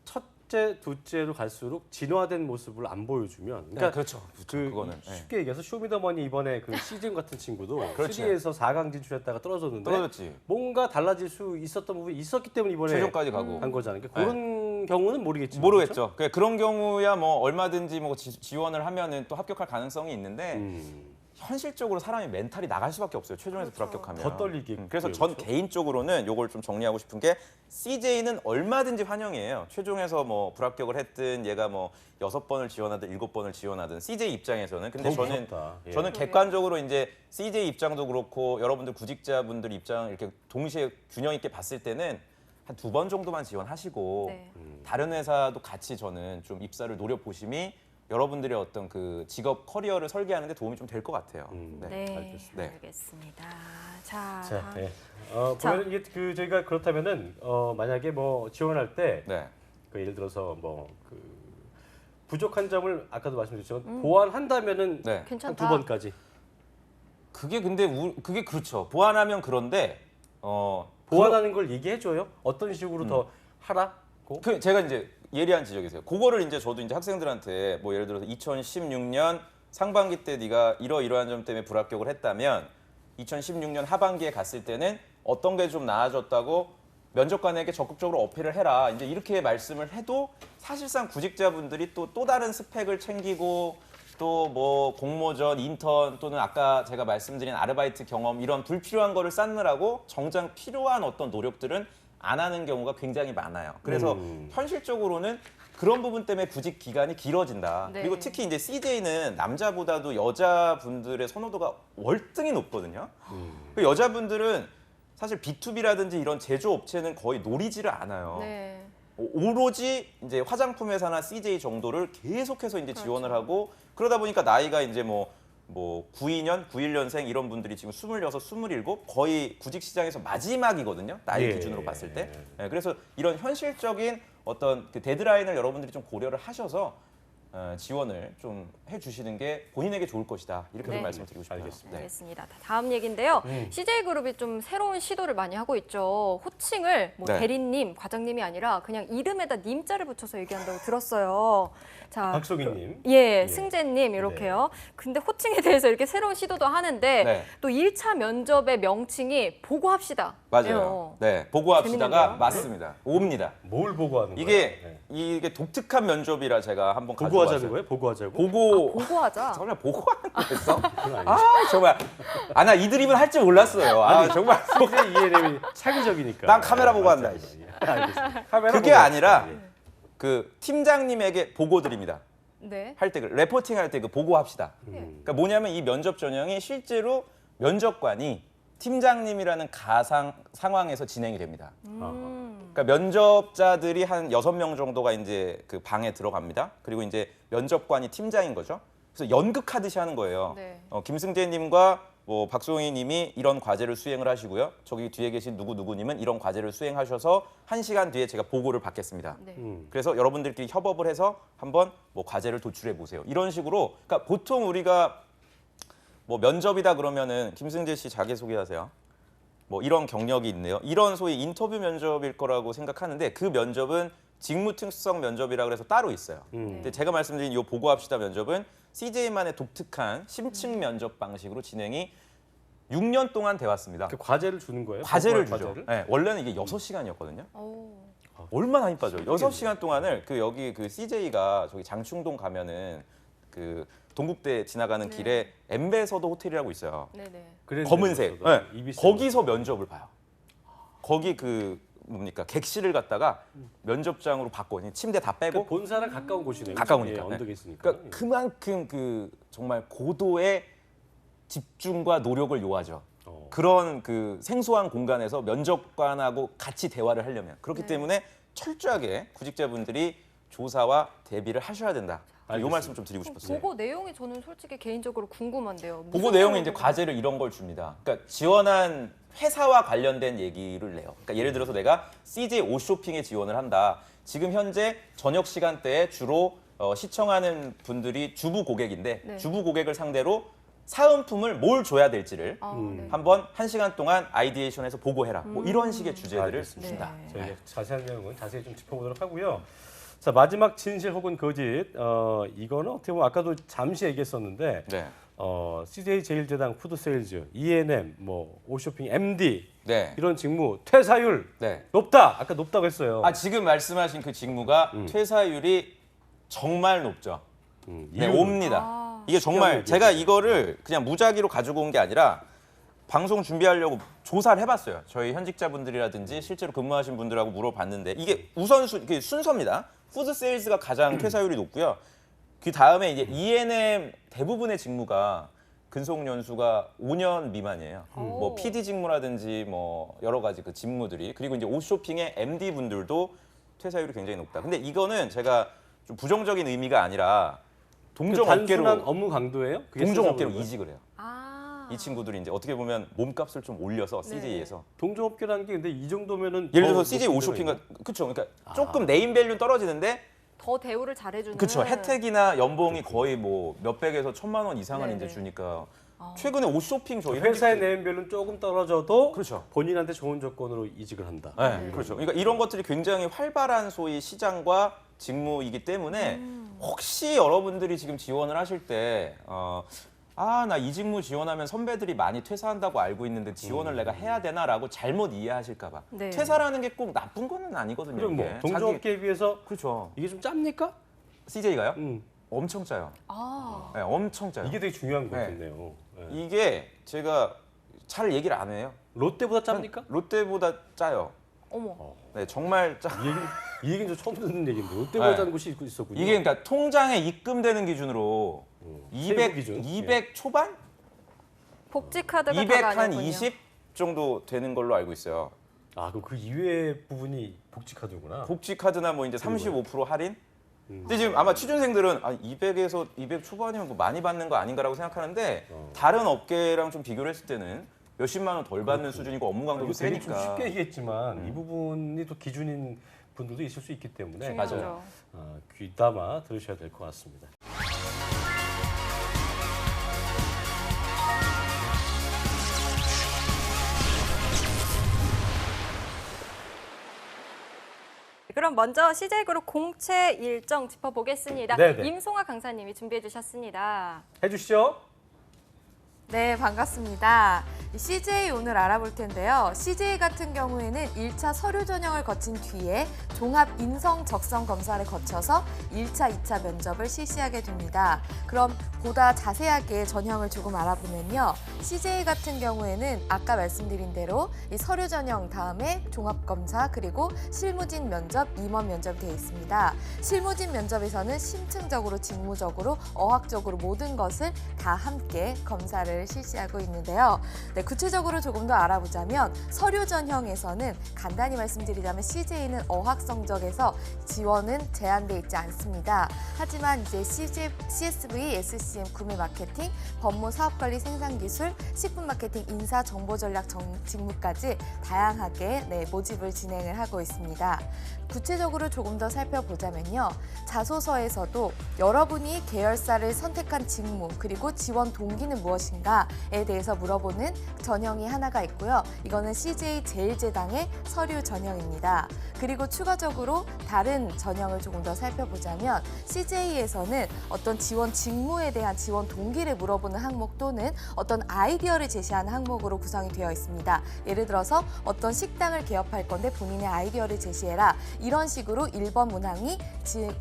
S2: 첫째, 둘째로 갈수록 진화된 모습을 안 보여주면 그러니까
S4: 그렇죠. 그거는. 네.
S2: 쉽게 얘기해서 쇼미더머니 이번에 그 시즌 같은 친구도
S4: 그렇죠.
S2: 3에서 4강 진출했다가 떨어졌는데
S4: 떨어졌지.
S2: 뭔가 달라질 수 있었던 부분이 있었기 때문에 이번에
S4: 최종까지 가고.
S2: 한 거잖아요. 그러니까 그런 경우는 모르겠지만
S4: 모르겠죠. 그런 경우야 뭐 얼마든지 뭐 지원을 하면은 또 합격할 가능성이 있는데
S2: 그렇죠?
S4: 현실적으로 사람이 멘탈이 나갈 수밖에 없어요. 최종에서 불합격하면.
S2: 더 떨리게.
S4: 그래서 전
S2: 그렇죠?
S4: 개인적으로는 요걸 좀 정리하고 싶은 게 CJ는 얼마든지 환영이에요. 최종에서 뭐 불합격을 했든 얘가 뭐 6번을 지원하든 7번을 지원하든 CJ 입장에서는 근데
S2: 더
S4: 저는
S2: 무섭다. 예.
S4: 저는 객관적으로 이제 CJ 입장도 그렇고 여러분들 구직자분들 입장 이렇게 동시에 균형 있게 봤을 때는 한 2번 정도만 지원하시고
S3: 네.
S4: 다른 회사도 같이 저는 좀 입사를 노려보심이 여러분들의 어떤 그 직업 커리어를 설계하는 데 도움이 좀 될 것 같아요.
S3: 네,
S2: 알겠습니다.
S4: 네.
S3: 알겠습니다. 자,
S2: 자, 예.
S3: 자.
S2: 보면 이게 그 저희가 그렇다면은 만약에 뭐 지원할 때
S4: 네.
S2: 그 예를 들어서 뭐 그 부족한 점을 아까도 말씀드렸지만 보완한다면은
S4: 네.
S2: 한
S3: 괜찮다.
S2: 2번까지
S4: 그게 근데 그게 그렇죠. 보완하면 그런데
S2: 보완하는 걸 얘기해 줘요. 어떤 식으로 더 하라고?
S4: 제가 이제 예리한 지적이세요. 그거를 이제 저도 이제 학생들한테 뭐 예를 들어서 2016년 상반기 때 네가 이러이러한 점 때문에 불합격을 했다면 2016년 하반기에 갔을 때는 어떤 게 좀 나아졌다고 면접관에게 적극적으로 어필을 해라. 이제 이렇게 말씀을 해도 사실상 구직자분들이 또 다른 스펙을 챙기고 또 뭐 공모전, 인턴 또는 아까 제가 말씀드린 아르바이트 경험 이런 불필요한 거를 쌓느라고 정작 필요한 어떤 노력들은 안 하는 경우가 굉장히 많아요. 그래서 현실적으로는 그런 부분 때문에 구직 기간이 길어진다.
S3: 네.
S4: 그리고 특히 이제 CJ는 남자보다도 여자분들의 선호도가 월등히 높거든요. 그 여자분들은 사실 B2B라든지 이런 제조업체는 거의 노리지를 않아요.
S3: 네.
S4: 오로지 이제 화장품 회사나 CJ 정도를 계속해서 이제
S3: 그렇죠.
S4: 지원을 하고 그러다 보니까 나이가 이제 뭐 92년, 91년생 이런 분들이 지금 26, 27 거의 구직 시장에서 마지막이거든요. 나이
S2: 예.
S4: 기준으로 봤을 때. 예, 그래서 이런 현실적인 어떤 그 데드라인을 여러분들이 좀 고려를 하셔서 지원을 좀 해주시는 게 본인에게 좋을 것이다. 이렇게
S3: 네.
S4: 좀 말씀드리고 싶어요.
S2: 알겠습니다.
S4: 네.
S3: 알겠습니다. 다음 얘기인데요. CJ그룹이 좀 새로운 시도를 많이 하고 있죠. 호칭을 뭐
S4: 네.
S3: 대리님, 과장님이 아니라 그냥 이름에다 님자를 붙여서 얘기한다고 들었어요. 자,
S2: 박송희님.
S3: 예, 승재님 이렇게요. 근데 호칭에 대해서 이렇게 새로운 시도도 하는데
S4: 네.
S3: 또 1차 면접의 명칭이 보고합시다.
S4: 맞아요. 네, 보고합시다가
S3: 재밌는데요?
S4: 맞습니다. 옵니다.
S2: 뭘 보고하는 거예요?
S4: 이게
S2: 네.
S4: 이게 독특한 면접이라 제가 한번
S2: 보고하자는
S4: 가져왔어요.
S2: 거예요? 보고하자고?
S3: 보고하자.
S4: 정말 보고하는 거였어?
S2: 그건 아니죠.
S4: 아 정말 나 이 드립은 할 줄 몰랐어요. 아 정말
S2: CJ ENM이 차기적이니까.
S4: 난 카메라 보고 한다,
S2: 맞아요.
S4: 이씨.
S2: 예, 알겠습니다. 카메라
S4: 그게
S2: 보고
S4: 아니라
S2: 합시다. 예.
S4: 그 팀장님에게 보고 드립니다.
S3: 네.
S4: 할 때 레포팅 할 때 그 보고합시다.
S3: 예.
S4: 그러니까 뭐냐면 이 면접 전형이 실제로 면접관이 팀장님이라는 가상 상황에서 진행이 됩니다. 그러니까 면접자들이 한 6명 정도가 이제 그 방에 들어갑니다. 그리고 이제 면접관이 팀장인 거죠. 그래서 연극하듯이 하는 거예요.
S3: 네.
S4: 김승재님과 뭐 박소희 님이 이런 과제를 수행을 하시고요. 저기 뒤에 계신 누구누구님은 이런 과제를 수행하셔서 1시간 뒤에 제가 보고를 받겠습니다.
S3: 네.
S4: 그래서 여러분들끼리 협업을 해서 한번 뭐 과제를 도출해 보세요. 이런 식으로 그러니까 보통 우리가 뭐 면접이다 그러면은 김승재 씨 자기소개하세요. 뭐 이런 경력이 있네요. 이런 소위 인터뷰 면접일 거라고 생각하는데 그 면접은 직무 특성 면접이라 그래서 따로 있어요. 근데 제가 말씀드린 이 보고합시다 면접은 CJ만의 독특한 심층 면접 방식으로 진행이 6년 동안 돼 왔습니다.
S2: 그 과제를 주는 거예요?
S4: 과제를
S2: 보고할
S4: 주죠.
S2: 과제를?
S4: 네, 원래는 이게 6시간이었거든요.
S3: 오.
S4: 얼마나 힘 빠져요. 6시간 동안을 그 여기 그 CJ가 저기 장충동 가면은 그 동국대 지나가는 길에 엠베서더 호텔이라고 있어요.
S3: 네네.
S2: 그랜드
S4: 검은색.
S2: 엠베서더,
S4: 네.
S2: 이비스
S4: 거기서 면접을 봐요. 거기 그 뭡니까 객실을 갖다가 면접장으로 바꿔. 침대 다 빼고
S2: 그러니까 본사랑 가까운 곳이네요.
S4: 가까우니까.
S2: 예, 언덕에 있으니까.
S4: 그러니까 그만큼 그 정말 고도의 집중과 노력을 요하죠. 그런 그 생소한 공간에서 면접관하고 같이 대화를 하려면 그렇기 때문에 철저하게 구직자분들이 조사와 대비를 하셔야 된다. 이
S2: 알겠습니다.
S4: 말씀 좀 드리고 싶었어요.
S3: 보고 내용이 저는 솔직히 개인적으로 궁금한데요. 무슨
S4: 보고 내용에 이제
S3: 내용을
S4: 과제를 이런 걸 줍니다. 그러니까 지원한 회사와 관련된 얘기를 내요. 그러니까 예를 들어서 내가 CJ 옷쇼핑에 지원을 한다. 지금 현재 저녁 시간대에 주로 시청하는 분들이 주부 고객인데
S3: 네.
S4: 주부 고객을 상대로 사은품을 뭘 줘야 될지를
S3: 네.
S4: 한번 1시간 동안 아이디에이션해서 보고해라. 뭐 이런 식의 주제들을
S2: 알겠습니다.
S4: 준다.
S3: 네.
S2: 저희가 자세한 내용은 자세히 좀 짚어보도록 하고요. 자, 마지막 진실 혹은 거짓. 이거는 어떻게 보면 아까도 잠시 얘기했었는데
S4: 네.
S2: CJ 제일제당 푸드세일즈, E&M, 뭐 오쇼핑 MD
S4: 네.
S2: 이런 직무 퇴사율
S4: 네.
S2: 높다. 아까 높다고 했어요.
S4: 아, 지금 말씀하신 그 직무가 퇴사율이 정말 높죠. 네,
S2: 이유는?
S4: 옵니다. 이게 정말
S2: 얘기해
S4: 제가
S2: 주세요.
S4: 이거를 그냥 무작위로 가지고 온 게 아니라 방송 준비하려고 조사를 해봤어요. 저희 현직자분들이라든지 실제로 근무하신 분들하고 물어봤는데 이게 우선순 이게 순서입니다. 푸드 세일즈가 가장 퇴사율이 높고요. 그 다음에 이제 E&M 대부분의 직무가 근속 연수가 5년 미만이에요. 뭐 PD 직무라든지 뭐 여러 가지 그 직무들이 그리고 이제 옷쇼핑의 MD 분들도 퇴사율이 굉장히 높다. 근데 이거는 제가 좀 부정적인 의미가 아니라 동종업계로
S2: 단순한 업무 강도예요? 그게
S4: 동종업계로
S2: 세상으로 거예요?
S4: 이직을 해요.
S3: 아.
S4: 이 친구들이 이제 어떻게 보면 몸값을 좀 올려서 CJ에서
S2: 동종업계라는 게 근데 이 정도면은
S4: 예를
S2: 더
S4: 들어서 CJ
S2: 높은
S4: 옷쇼핑
S2: 데가
S4: 그렇죠. 그러니까 조금 네임밸류는 떨어지는데
S3: 더 대우를 잘해주는.
S4: 그렇죠. 혜택이나 연봉이 거의 뭐 몇백에서 1,000만 원 이상을
S3: 네네.
S4: 이제 주니까 최근에 옷쇼핑 저희
S2: 회사의
S4: 현직들-
S2: 네임밸류는 조금 떨어져도
S4: 그렇죠.
S2: 본인한테 좋은 조건으로 이직을 한다.
S4: 네, 그렇죠. 그러니까 이런 것들이 굉장히 활발한 소위 시장과 직무이기 때문에 혹시 여러분들이 지금 지원을 하실 때 나 이 직무 지원하면 선배들이 많이 퇴사한다고 알고 있는데 지원을 내가 해야 되나라고 잘못 이해하실까 봐.
S3: 네.
S4: 퇴사라는 게 꼭 나쁜 거는 아니거든요.
S2: 그럼 뭐
S4: 이게.
S2: 동종업계에 비해서
S4: 그렇죠.
S2: 이게 좀 짭니까?
S4: CJ가요?
S2: 음.
S4: 엄청 짜요.
S3: 아.
S4: 네, 엄청 짜요.
S2: 이게 되게 중요한
S4: 네.
S2: 거겠네요. 네.
S4: 이게 제가 잘 얘기를 안 해요.
S2: 롯데보다 짭니까?
S4: 롯데보다 짜요.
S3: 어머.
S4: 네, 정말 짜.
S2: 이 얘기는 저 처음 듣는 얘기인데 롯데보다
S4: 네.
S2: 짜는 곳이 있었군요.
S4: 이게 그러니까 통장에 입금되는 기준으로
S2: 세부
S4: 200
S2: 기준.
S4: 200 초반?
S3: 복지 카드가
S4: 200
S3: 다가
S4: 한
S3: 아니군요.
S4: 20 정도 되는 걸로 알고 있어요.
S2: 아, 그럼 그 이외의 부분이 복지카드구나.
S4: 복지 카드나 뭐 이제 35% 할인? 근데 지금 아마 취준생들은 200에서 200 초반이면 뭐 많이 받는 거 아닌가라고 생각하는데 다른 업계랑 좀 비교를 했을 때는 몇십만 원 덜 받는 수준이고 업무 강도도
S2: 이거 되게 좀
S4: 세니까.
S2: 쉽게 얘기했지만 이 부분이 또 기준인 분들도 있을 수 있기 때문에
S3: 중요하죠.
S2: 귀담아 들으셔야 될 것 같습니다.
S3: 그럼 먼저 CJ그룹 공채 일정 짚어보겠습니다.
S2: 네네.
S3: 임송아 강사님이 준비해 주셨습니다.
S2: 해주시죠.
S5: 네, 반갑습니다. CJ 오늘 알아볼 텐데요. CJ 같은 경우에는 1차 서류 전형을 거친 뒤에 종합 인성 적성 검사를 거쳐서 1차, 2차 면접을 실시하게 됩니다. 그럼 보다 자세하게 전형을 조금 알아보면요. CJ 같은 경우에는 아까 말씀드린 대로 이 서류 전형 다음에 종합 검사 그리고 실무진 면접, 임원 면접이 되어 있습니다. 실무진 면접에서는 심층적으로 직무적으로 어학적으로 모든 것을 다 함께 검사를 실시하고 있는데요. 네, 구체적으로 조금 더 알아보자면 서류 전형에서는 간단히 말씀드리자면 CJ는 어학 성적에서 지원은 제한돼 있지 않습니다. 하지만 이제 CSV, SCM, 구매 마케팅, 법무, 사업관리, 생산기술, 식품 마케팅, 인사, 정보전략 직무까지 다양하게 모집을 진행을 하고 있습니다. 구체적으로 조금 더 살펴보자면요. 자소서에서도 여러분이 계열사를 선택한 직무 그리고 지원 동기는 무엇인가에 대해서 물어보는 전형이 하나가 있고요. 이거는 CJ 제일제당의 서류 전형입니다. 그리고 추가적으로 다른 전형을 조금 더 살펴보자면 CJ에서는 어떤 지원 직무에 대한 지원 동기를 물어보는 항목 또는 어떤 아이디어를 제시하는 항목으로 구성이 되어 있습니다. 예를 들어서 어떤 식당을 개업할 건데 본인의 아이디어를 제시해라. 이런 식으로 1번 문항이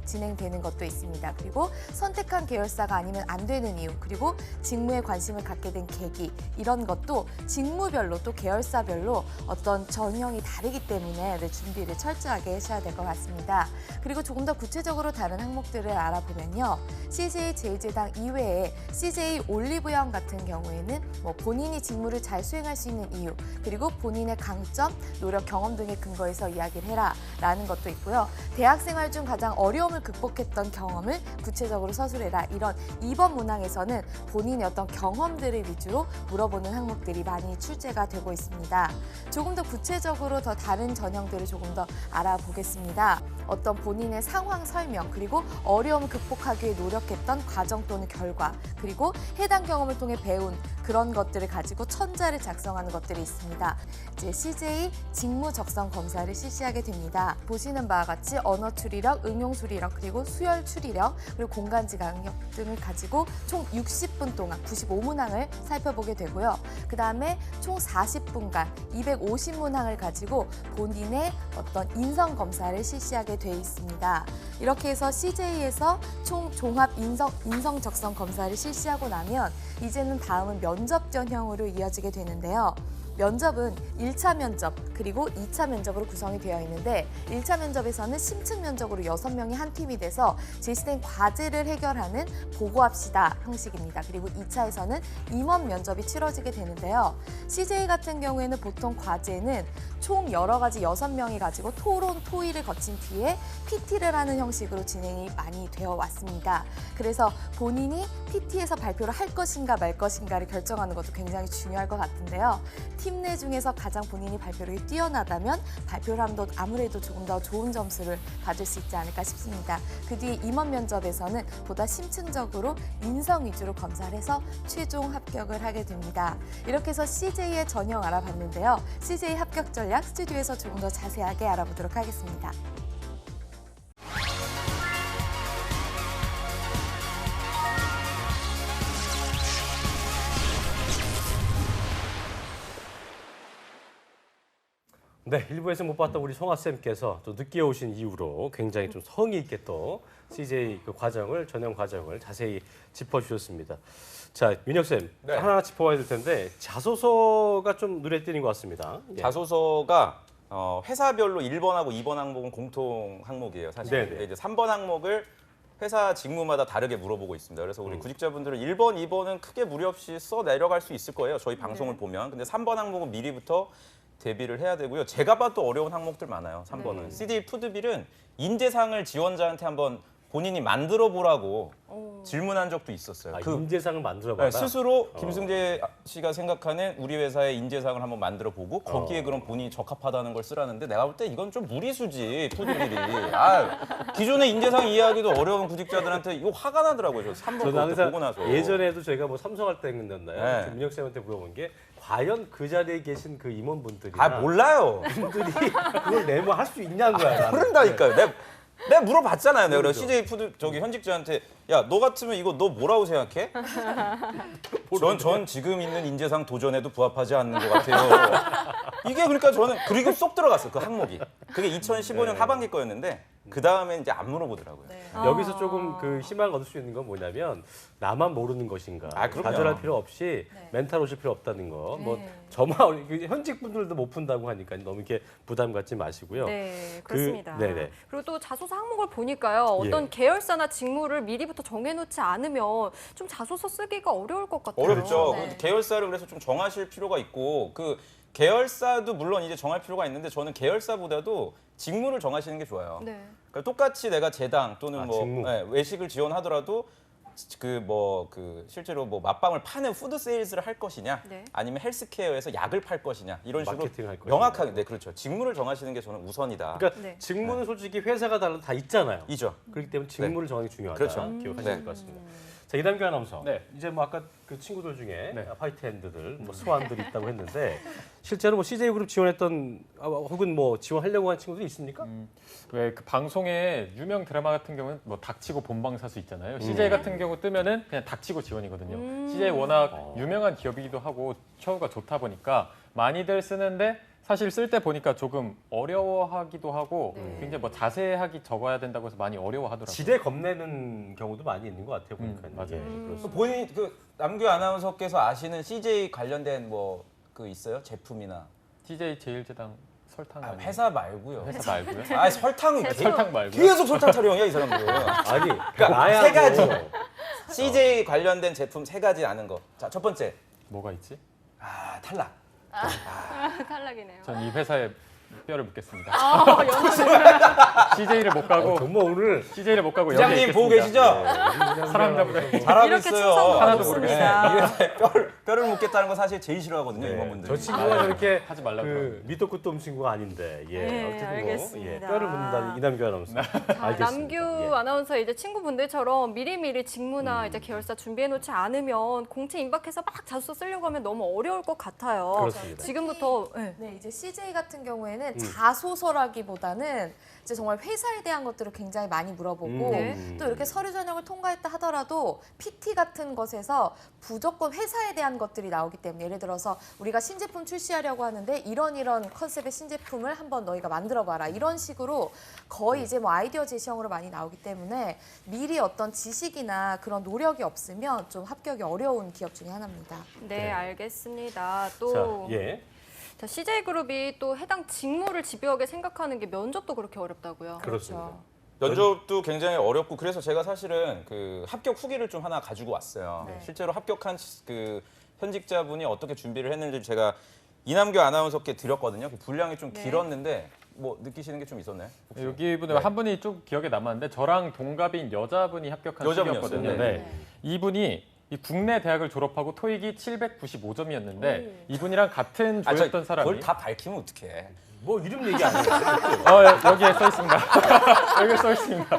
S5: 진행되는 것도 있습니다. 그리고 선택한 계열사가 아니면 안 되는 이유, 그리고 직무에 관심을 갖게 된 계기, 이런 것도 직무별로 또 계열사별로 어떤 전형이 다르기 때문에 준비를 철저하게 하셔야 될 것 같습니다. 그리고 조금 더 구체적으로 다른 항목들을 알아보면요. CJ 제일제당 이외에 CJ 올리브영 같은 경우에는 본인이 직무를 잘 수행할 수 있는 이유, 그리고 본인의 강점, 노력, 경험 등에 근거해서 이야기를 해라 라는 것도 있고요. 대학생활 중 가장 어려움을 극복했던 경험을 구체적으로 서술해라. 이런 2번 문항에서는 본인의 어떤 경험들을 위주로 물어보는 항목들이 많이 출제가 되고 있습니다. 조금 더 구체적으로 더 다른 전형들을 조금 더 알아보겠습니다. 어떤 본인의 상황 설명, 그리고 어려움을 극복하기 위해 노력했던 과정 또는 결과, 그리고 해당 경험을 통해 배운 그런 것들을 가지고 천자를 작성하는 것들이 있습니다. 이제 CJ 직무 적성 검사를 실시하게 됩니다. 보시는 바와 같이 언어 추리력, 응용 추리력, 그리고 수열 추리력, 그리고 공간 지각력 등을 가지고 총 60분 동안 95문항을 살펴보게 되고요. 그 다음에 총 40분간 250문항을 가지고 본인의 어떤 인성 검사를 실시하게 돼 있습니다. 이렇게 해서 CJ에서 총 종합 인성 적성 검사를 실시하고 나면 이제는 다음은 면접 전형으로 이어지게 되는데요. 면접은 1차 면접 그리고 2차 면접으로 구성이 되어 있는데 1차 면접에서는 심층 면접으로 6명이 한 팀이 돼서 제시된 과제를 해결하는 보고합시다 형식입니다. 그리고 2차에서는 임원 면접이 치러지게 되는데요. CJ 같은 경우에는 보통 과제는 총 여러 가지 6명이 가지고 토론, 토의를 거친 뒤에 PT를 하는 형식으로 진행이 많이 되어 왔습니다. 그래서 본인이 PT에서 발표를 할 것인가 말 것인가를 결정하는 것도 굉장히 중요할 것 같은데요. 팀 내 중에서 가장 본인이 발표력이 뛰어나다면 발표를 하면 아무래도 조금 더 좋은 점수를 받을 수 있지 않을까 싶습니다. 그 뒤에 임원 면접에서는 보다 심층적으로 인성 위주로 검사를 해서 최종 합격을 하게 됩니다. 이렇게 해서 CJ의 전형 알아봤는데요. CJ 합격 전략 스튜디오에서 조금 더 자세하게 알아보도록 하겠습니다.
S2: 네, 일부에서 못 봤던 우리 송아쌤께서 또 늦게 오신 이후로 굉장히 좀 성의 있게 또 CJ 그 과정을, 전형 과정을 자세히 짚어주셨습니다. 자, 민혁쌤,
S4: 네.
S2: 하나 짚어봐야 될 텐데 자소서가 좀 눈에 띄는 것 같습니다. 예.
S4: 자소서가 회사별로 1번하고 2번 항목은 공통 항목이에요, 사실.
S2: 네네.
S4: 근데 이제 3번 항목을 회사 직무마다 다르게 물어보고 있습니다. 그래서 우리 구직자분들은 1번, 2번은 크게 무리 없이 써 내려갈 수 있을 거예요. 저희 방송을 보면. 근데 3번 항목은 미리부터 대비를 해야 되고요. 제가 봐도 어려운 항목들 많아요. 3번은. CJ 푸드빌은 인재상을 지원자한테 한번 본인이 만들어 보라고 질문한 적도 있었어요.
S2: 인재상을 만들어봐라.
S4: 네, 스스로 김승재 씨가 생각하는 우리 회사의 인재상을 한번 만들어 보고 거기에 그럼 본인이 적합하다는 걸 쓰라는데 내가 볼 때 이건 좀 무리수지, 푸드빌이. 기존의 인재상 이해하기도 어려운 구직자들한테 이거 화가 나더라고요. 저 3번
S2: 저는
S4: 그것도
S2: 항상
S4: 보고 나서.
S2: 예전에도 저희가 뭐 삼성할 때 했는데요.
S4: 네.
S2: 민혁쌤한테 물어본 게 과연 그 자리에 계신 그 임원분들이
S4: 몰라요.
S2: 분들이 그걸 내모할 수 있냐는 거야. 나는.
S4: 모른다니까요. 내가 물어봤잖아요. 내가
S2: 그렇죠.
S4: CJ 푸드 저기 현직자한테 야, 너 같으면 이거 너 뭐라고 생각해? 전 지금 있는 인재상 도전에도 부합하지 않는 것 같아요. 이게 그러니까 저는 그리고 쏙 들어갔어요. 그 항목이. 그게 2015년
S2: 네.
S4: 하반기 거였는데 그 다음에 이제 안 물어보더라고요.
S2: 여기서 조금 그 희망을 얻을 수 있는 건 뭐냐면 나만 모르는 것인가.
S4: 아, 그럼요.
S2: 좌절할 필요 없이
S5: 네.
S2: 멘탈 오실 필요 없다는 거. 뭐
S5: 네.
S2: 저만 현직 분들도 못 푼다고 하니까 너무 이렇게 부담 갖지 마시고요.
S3: 네, 그렇습니다.
S2: 네네.
S3: 그리고 또 자소서 항목을 보니까요. 어떤
S2: 예.
S3: 계열사나 직무를 미리부터 정해놓지 않으면 좀 자소서 쓰기가 어려울 것 같아요.
S4: 어렵죠.
S5: 네.
S4: 그 계열사를 그래서 좀 정하실 필요가 있고 그 계열사도 물론 이제 정할 필요가 있는데 저는 계열사보다도 직무를 정하시는 게 좋아요.
S3: 네.
S4: 그러니까 똑같이 내가 재당 또는
S2: 아,
S4: 뭐
S2: 직무.
S4: 외식을 지원하더라도 실제로 뭐 맛방을 파는 푸드 세일즈를 할 것이냐
S3: 네.
S4: 아니면 헬스케어에서 약을 팔 것이냐 이런 식으로
S2: 마케팅을 할 것이냐.
S4: 명확하게 네 그렇죠. 직무를 정하시는 게 저는 우선이다.
S2: 그러니까
S3: 네.
S2: 직무는 솔직히 회사가 달라도 다 있잖아요.
S4: 이죠.
S2: 그렇기 때문에 직무를 정하는 게 중요하다.
S4: 그렇죠.
S2: 기억하시면
S4: 네.
S2: 될 것 같습니다. 자, 이남규 아나운서.
S1: 네.
S2: 이제 뭐 아까 그 친구들 중에
S1: 네.
S2: 화이트핸드들, 뭐 스완들이 있다고 했는데 실제로 뭐 CJ 그룹 지원했던 혹은 뭐 지원하려고 한 친구들이 있습니까?
S1: 왜 그 방송에 유명 드라마 같은 경우는 뭐 닥치고 본방사수 있잖아요. CJ 같은 경우 뜨면은 그냥 닥치고 지원이거든요. CJ 워낙 유명한 기업이기도 하고 처우가 좋다 보니까 많이들 쓰는데 사실 쓸 때 보니까 조금 어려워하기도 하고
S3: 네.
S1: 굉장히 뭐 자세하게 적어야 된다고 해서 많이 어려워하더라고요.
S2: 지대 겁내는 경우도 많이 있는 것 같아요. 보니까.
S1: 맞아요.
S2: 예, 그렇습니다.
S4: 본인 그 남규 아나운서께서 아시는 CJ 관련된 뭐 그 있어요? 제품이나
S1: CJ 제일제당 설탕 아니에요?
S4: 회사 말고요.
S1: 회사 말고요?
S4: 아 설탕은
S1: 설탕 말고요?
S4: 계속 설탕 타령이야 이 사람들.
S2: 아니,
S4: 그러니까
S2: 나야
S4: 세 가지.
S2: 뭐.
S4: CJ 관련된 제품 세 가지 아는 거. 자, 첫 번째.
S1: 뭐가 있지?
S4: 아, 탈락.
S3: 탈락이네요.
S1: 전 이 회사에 뼈를 묻겠습니다.
S3: 아,
S1: CJ를 못 가고
S2: 정말 오늘
S1: CJ를 못 가고 여기
S4: 부장님 보고 계시죠?
S1: 사람이나 보네.
S4: 잘하고
S3: 이렇게
S4: 있어요.
S3: 충성도
S1: 하나도
S3: 없습니다.
S4: 뼈를 묻겠다는 거 사실 제일 싫어하거든요,
S2: 네,
S4: 임원분들.
S2: 저 친구가 저렇게
S1: 하지 말라고
S2: 그
S1: 그러는데.
S2: 밑도 끝도 없는 친구가 아닌데 예,
S3: 네,
S2: 어쨌든 뭐
S3: 알겠습니다.
S2: 예, 뼈를 묻는다는 이남규 아나운서
S3: 자,
S2: 알겠습니다.
S3: 남규
S2: 예.
S3: 아나운서 이제 친구분들처럼 미리미리 직무나 이제 계열사 준비해 놓지 않으면 공채 임박해서 막 자소서 쓰려고 하면 너무 어려울 것 같아요.
S2: 그렇습니다.
S3: 지금부터 네.
S5: 네, 이제 CJ 같은 경우에는 자소서라기보다는 이제 정말 회사에 대한 것들을 굉장히 많이 물어보고
S3: 네.
S5: 또 이렇게 서류 전형을 통과했다 하더라도 PT 같은 것에서 무조건 회사에 대한 것들이 나오기 때문에 예를 들어서 우리가 신제품 출시하려고 하는데 이런 컨셉의 신제품을 한번 너희가 만들어봐라 이런 식으로 거의 이제 뭐 아이디어 제시형으로 많이 나오기 때문에 미리 어떤 지식이나 그런 노력이 없으면 좀 합격이 어려운 기업 중에 하나입니다.
S3: 네, 알겠습니다.
S2: 자,
S3: 또
S2: 예.
S3: 자, CJ그룹이 또 해당 직무를 집요하게 생각하는 게 면접도 그렇게 어렵다고요.
S2: 그렇습니다.
S4: 면접도 굉장히 어렵고 그래서 제가 사실은 그 합격 후기를 좀 하나 가지고 왔어요.
S5: 네.
S4: 실제로 합격한 그 현직자분이 어떻게 준비를 했는지 제가 이남규 아나운서께 드렸거든요. 그 분량이 좀
S3: 네.
S4: 길었는데 뭐 느끼시는 게 좀 있었나요? 혹시?
S1: 여기 분에
S4: 네.
S1: 한 분이 좀 기억에 남았는데 저랑 동갑인 여자분이 합격한
S4: 여자분이었어요.
S1: 시기였거든요.
S4: 네.
S1: 네. 이분이 이 국내 대학을 졸업하고 토익이 795점이었는데 이분이랑 같은 조였던
S4: 그걸
S1: 사람이
S4: 다 밝히면 어떡해.
S2: 뭐 이름 얘기 안 해요.
S1: 여기에 써 있습니다. 여기에 써 있습니다.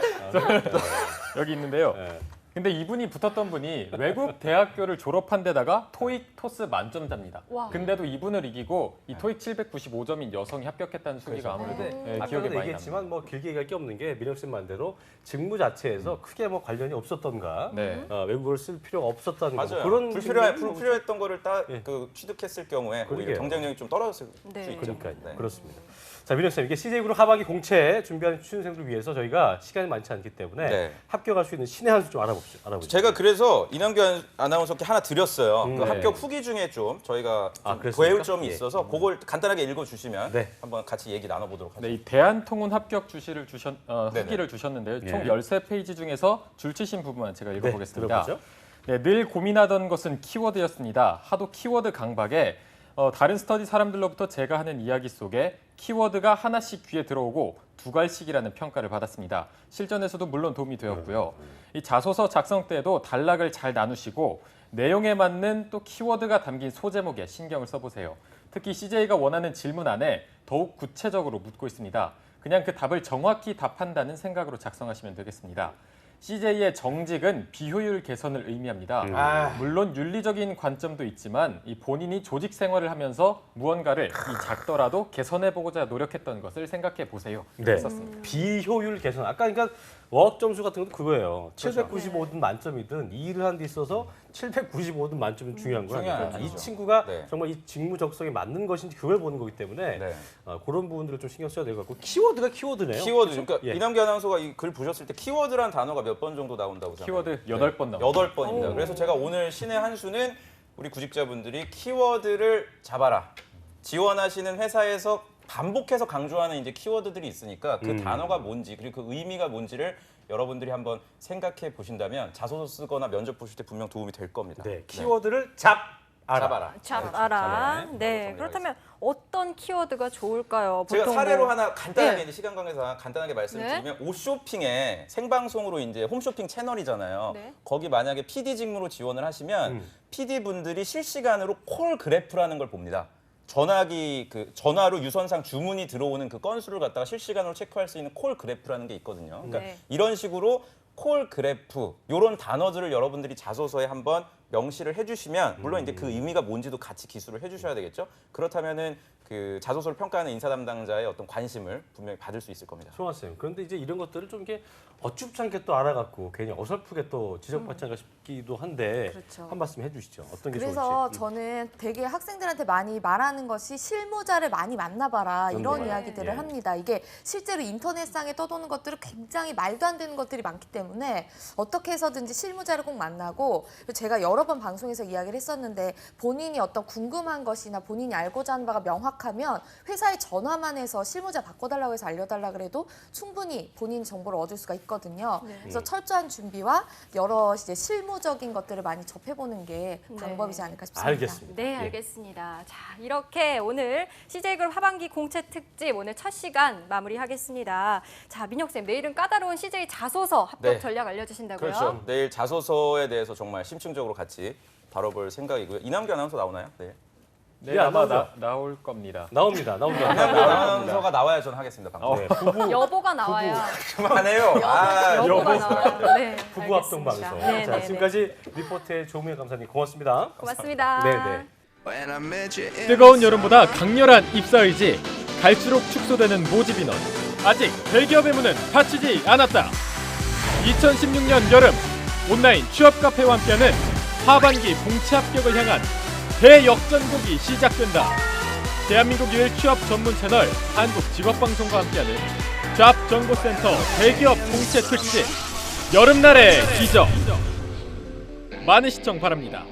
S1: 여기 있는데요.
S2: 예.
S1: 근데 이분이 붙었던 분이 외국 대학교를 졸업한 데다가 토익 토스 만점자입니다.
S3: 와.
S1: 근데도 이분을 이기고 이 토익 795점인 여성이 합격했다는 수기가 아무래도 기억에
S2: 아까도
S1: 많이
S2: 얘기했지만
S1: 납니다.
S2: 뭐 길게 얘기할 게 없는 게 민혁 씨 말대로 직무 자체에서 크게 뭐 관련이 없었던가
S1: 네.
S2: 외국어를 쓸 필요가 없었다는 거
S4: 맞아요.
S2: 그런
S4: 불필요했던 거를
S2: 예.
S4: 그 취득했을 경우에 오히려
S2: 그러게요.
S4: 경쟁력이 좀 떨어졌을
S3: 네.
S4: 수 있죠.
S2: 그러니까요.
S4: 네.
S2: 그렇습니다. 자, 민혁 씨, 이게 CJ그룹 하반기 공채 준비하는 취준생들을 위해서 저희가 시간이 많지 않기 때문에
S4: 네.
S2: 합격할 수 있는 신의 한 수 좀 알아보죠.
S4: 제가 그래서 이남규 아나운서께 하나 드렸어요. 그
S1: 네.
S4: 합격 후기 중에 좀 저희가 좀
S2: 그랬습니까?
S4: 더해올 점이
S2: 예.
S4: 있어서 그걸 간단하게 읽어주시면
S2: 네.
S4: 한번 같이 얘기 나눠보도록 하죠.
S1: 네, 이 대한통운 합격 주시를
S4: 네네.
S1: 후기를 주셨는데요. 총
S2: 예.
S1: 13페이지 중에서 줄치신 부분만 제가 읽어보겠습니다.
S2: 들어보죠.
S1: 네, 늘 고민하던 것은 키워드였습니다. 하도 키워드 강박에 다른 스터디 사람들로부터 제가 하는 이야기 속에 키워드가 하나씩 귀에 들어오고 두갈씩이라는 평가를 받았습니다. 실전에서도 물론 도움이 되었고요. 이 자소서 작성 때도 단락을 잘 나누시고 내용에 맞는 또 키워드가 담긴 소제목에 신경을 써보세요. 특히 CJ가 원하는 질문 안에 더욱 구체적으로 묻고 있습니다. 그냥 그 답을 정확히 답한다는 생각으로 작성하시면 되겠습니다. CJ의 정직은 비효율 개선을 의미합니다. 물론 윤리적인 관점도 있지만 이 본인이 조직 생활을 하면서 무언가를 이 작더라도 개선해보고자 노력했던 것을 생각해 보세요. 이렇게
S2: 네.
S1: 썼습니다.
S2: 비효율 개선. 아까 그러니까 워크 점수 같은 것도 그거예요.
S4: 그렇죠.
S2: 795든 만점이든 이 일을 하는 데 있어서 795든 만점이 중요한 거 아니에요.
S4: 중요하죠.
S2: 이 친구가
S4: 네.
S2: 정말 이 직무 적성에 맞는 것인지 그걸 보는 거기 때문에
S4: 네.
S2: 그런 부분들을 좀 신경 써야 될 것 같고 키워드가 키워드네요.
S4: 키워드. 그러니까
S2: 예.
S4: 이남규 아나운서가 이 글 보셨을 때 키워드란 단어가 몇 번 정도 나온다고
S1: 키워드
S4: 생각해요?
S1: 8번 나옵니다.
S4: 8번입니다. 그래서 제가 오늘 신의 한 수는 우리 구직자분들이 키워드를 잡아라. 지원하시는 회사에서 반복해서 강조하는 이제 키워드들이 있으니까 그 단어가 뭔지 그리고 그 의미가 뭔지를 여러분들이 한번 생각해 보신다면 자소서 쓰거나 면접 보실 때 분명 도움이 될 겁니다.
S2: 네, 키워드를 잡아라.
S4: 잡아라.
S3: 잡아라.
S4: 네.
S3: 네, 그렇다면 어떤 키워드가 좋을까요?
S4: 제가
S3: 보통
S4: 사례로
S3: 뭐-
S4: 하나 간단하게
S3: 네.
S4: 이제 시간 관계상 간단하게 말씀드리면
S3: 네.
S4: 옷쇼핑에 생방송으로 이제 홈쇼핑 채널이잖아요.
S3: 네.
S4: 거기 만약에 PD 직무로 지원을 하시면 PD 분들이 실시간으로 콜 그래프라는 걸 봅니다. 전화기 그 전화로 유선상 주문이 들어오는 그 건수를 갖다가 실시간으로 체크할 수 있는 콜 그래프라는 게 있거든요. 그러니까
S3: 네.
S4: 이런 식으로 콜 그래프 이런 단어들을 여러분들이 자소서에 한번 명시를 해주시면 물론 이제 그 의미가 뭔지도 같이 기술을 해주셔야 되겠죠. 그렇다면은 그 자소서를 평가하는 인사 담당자의 어떤 관심을 분명히 받을 수 있을 겁니다.
S2: 송환 쌤, 그런데 이제 이런 것들을 좀 이게 어줍지 않게 또 알아갖고 괜히 어설프게 또 지적받지 않을까 싶기도 한데
S5: 그렇죠.
S2: 한 말씀 해주시죠. 어떤 게
S5: 그래서
S2: 좋을지.
S5: 저는 되게 학생들한테 많이 말하는 것이 실무자를 많이 만나봐라 이런
S2: 네.
S5: 이야기들을
S2: 예.
S5: 합니다. 이게 실제로 인터넷상에 떠도는 것들은 굉장히 말도 안 되는 것들이 많기 때문에 어떻게 해서든지 실무자를 꼭 만나고 제가 여러 번 방송에서 이야기를 했었는데 본인이 어떤 궁금한 것이나 본인이 알고자 하는 바가 명확하면 회사에 전화만 해서 실무자 바꿔달라고 해서 알려달라 그래도 충분히 본인 정보를 얻을 수가 있거든요.
S3: 네.
S5: 그래서 철저한 준비와 여러 이제 실무적인 것들을 많이 접해보는 게
S3: 네.
S5: 방법이지 않을까 싶습니다.
S2: 알겠습니다.
S3: 네,
S2: 예.
S3: 알겠습니다. 자, 이렇게 오늘 CJ그룹 하반기 공채 특집 오늘 첫 시간 마무리하겠습니다. 자, 민혁 쌤, 내일은 까다로운 CJ 자소서 합격
S4: 네.
S3: 전략 알려주신다고요?
S4: 그렇죠. 내일 자소서에 대해서 정말 심층적으로 같이 다뤄볼 생각이고요. 이남규 아나운서 나오나요? 네.
S1: 네,
S2: 야,
S1: 아마
S2: 나오죠.
S1: 나올 겁니다.
S2: 나옵니다. 나옵니다.
S4: 이남규 아나운서가 나와야 저는 하겠습니다. 방송.
S2: 네, 부부
S3: 여보가 나와요.
S4: 그만해요. 아,
S3: 여보가
S2: 여보.
S3: 나와요. 네,
S2: 부부 합동
S3: 알겠습니다.
S2: 방송.
S3: 네,
S2: 자,
S3: 네, 네.
S2: 지금까지 리포트의 조우명 감사님 고맙습니다.
S3: 고맙습니다.
S2: 네, 네.
S1: 뜨거운 여름보다 강렬한 입사 의지, 갈수록 축소되는 모집 인원. 아직 대기업의 문은 닫히지 않았다. 2016년 여름 온라인 취업 카페와 함께하는 하반기 공채 합격을 향한 대역전곡이 시작된다. 대한민국 유일 취업 전문 채널 한국직업방송과 함께하는 잡정보센터 대기업 공채 특집 여름날의 기적. 많은 시청 바랍니다.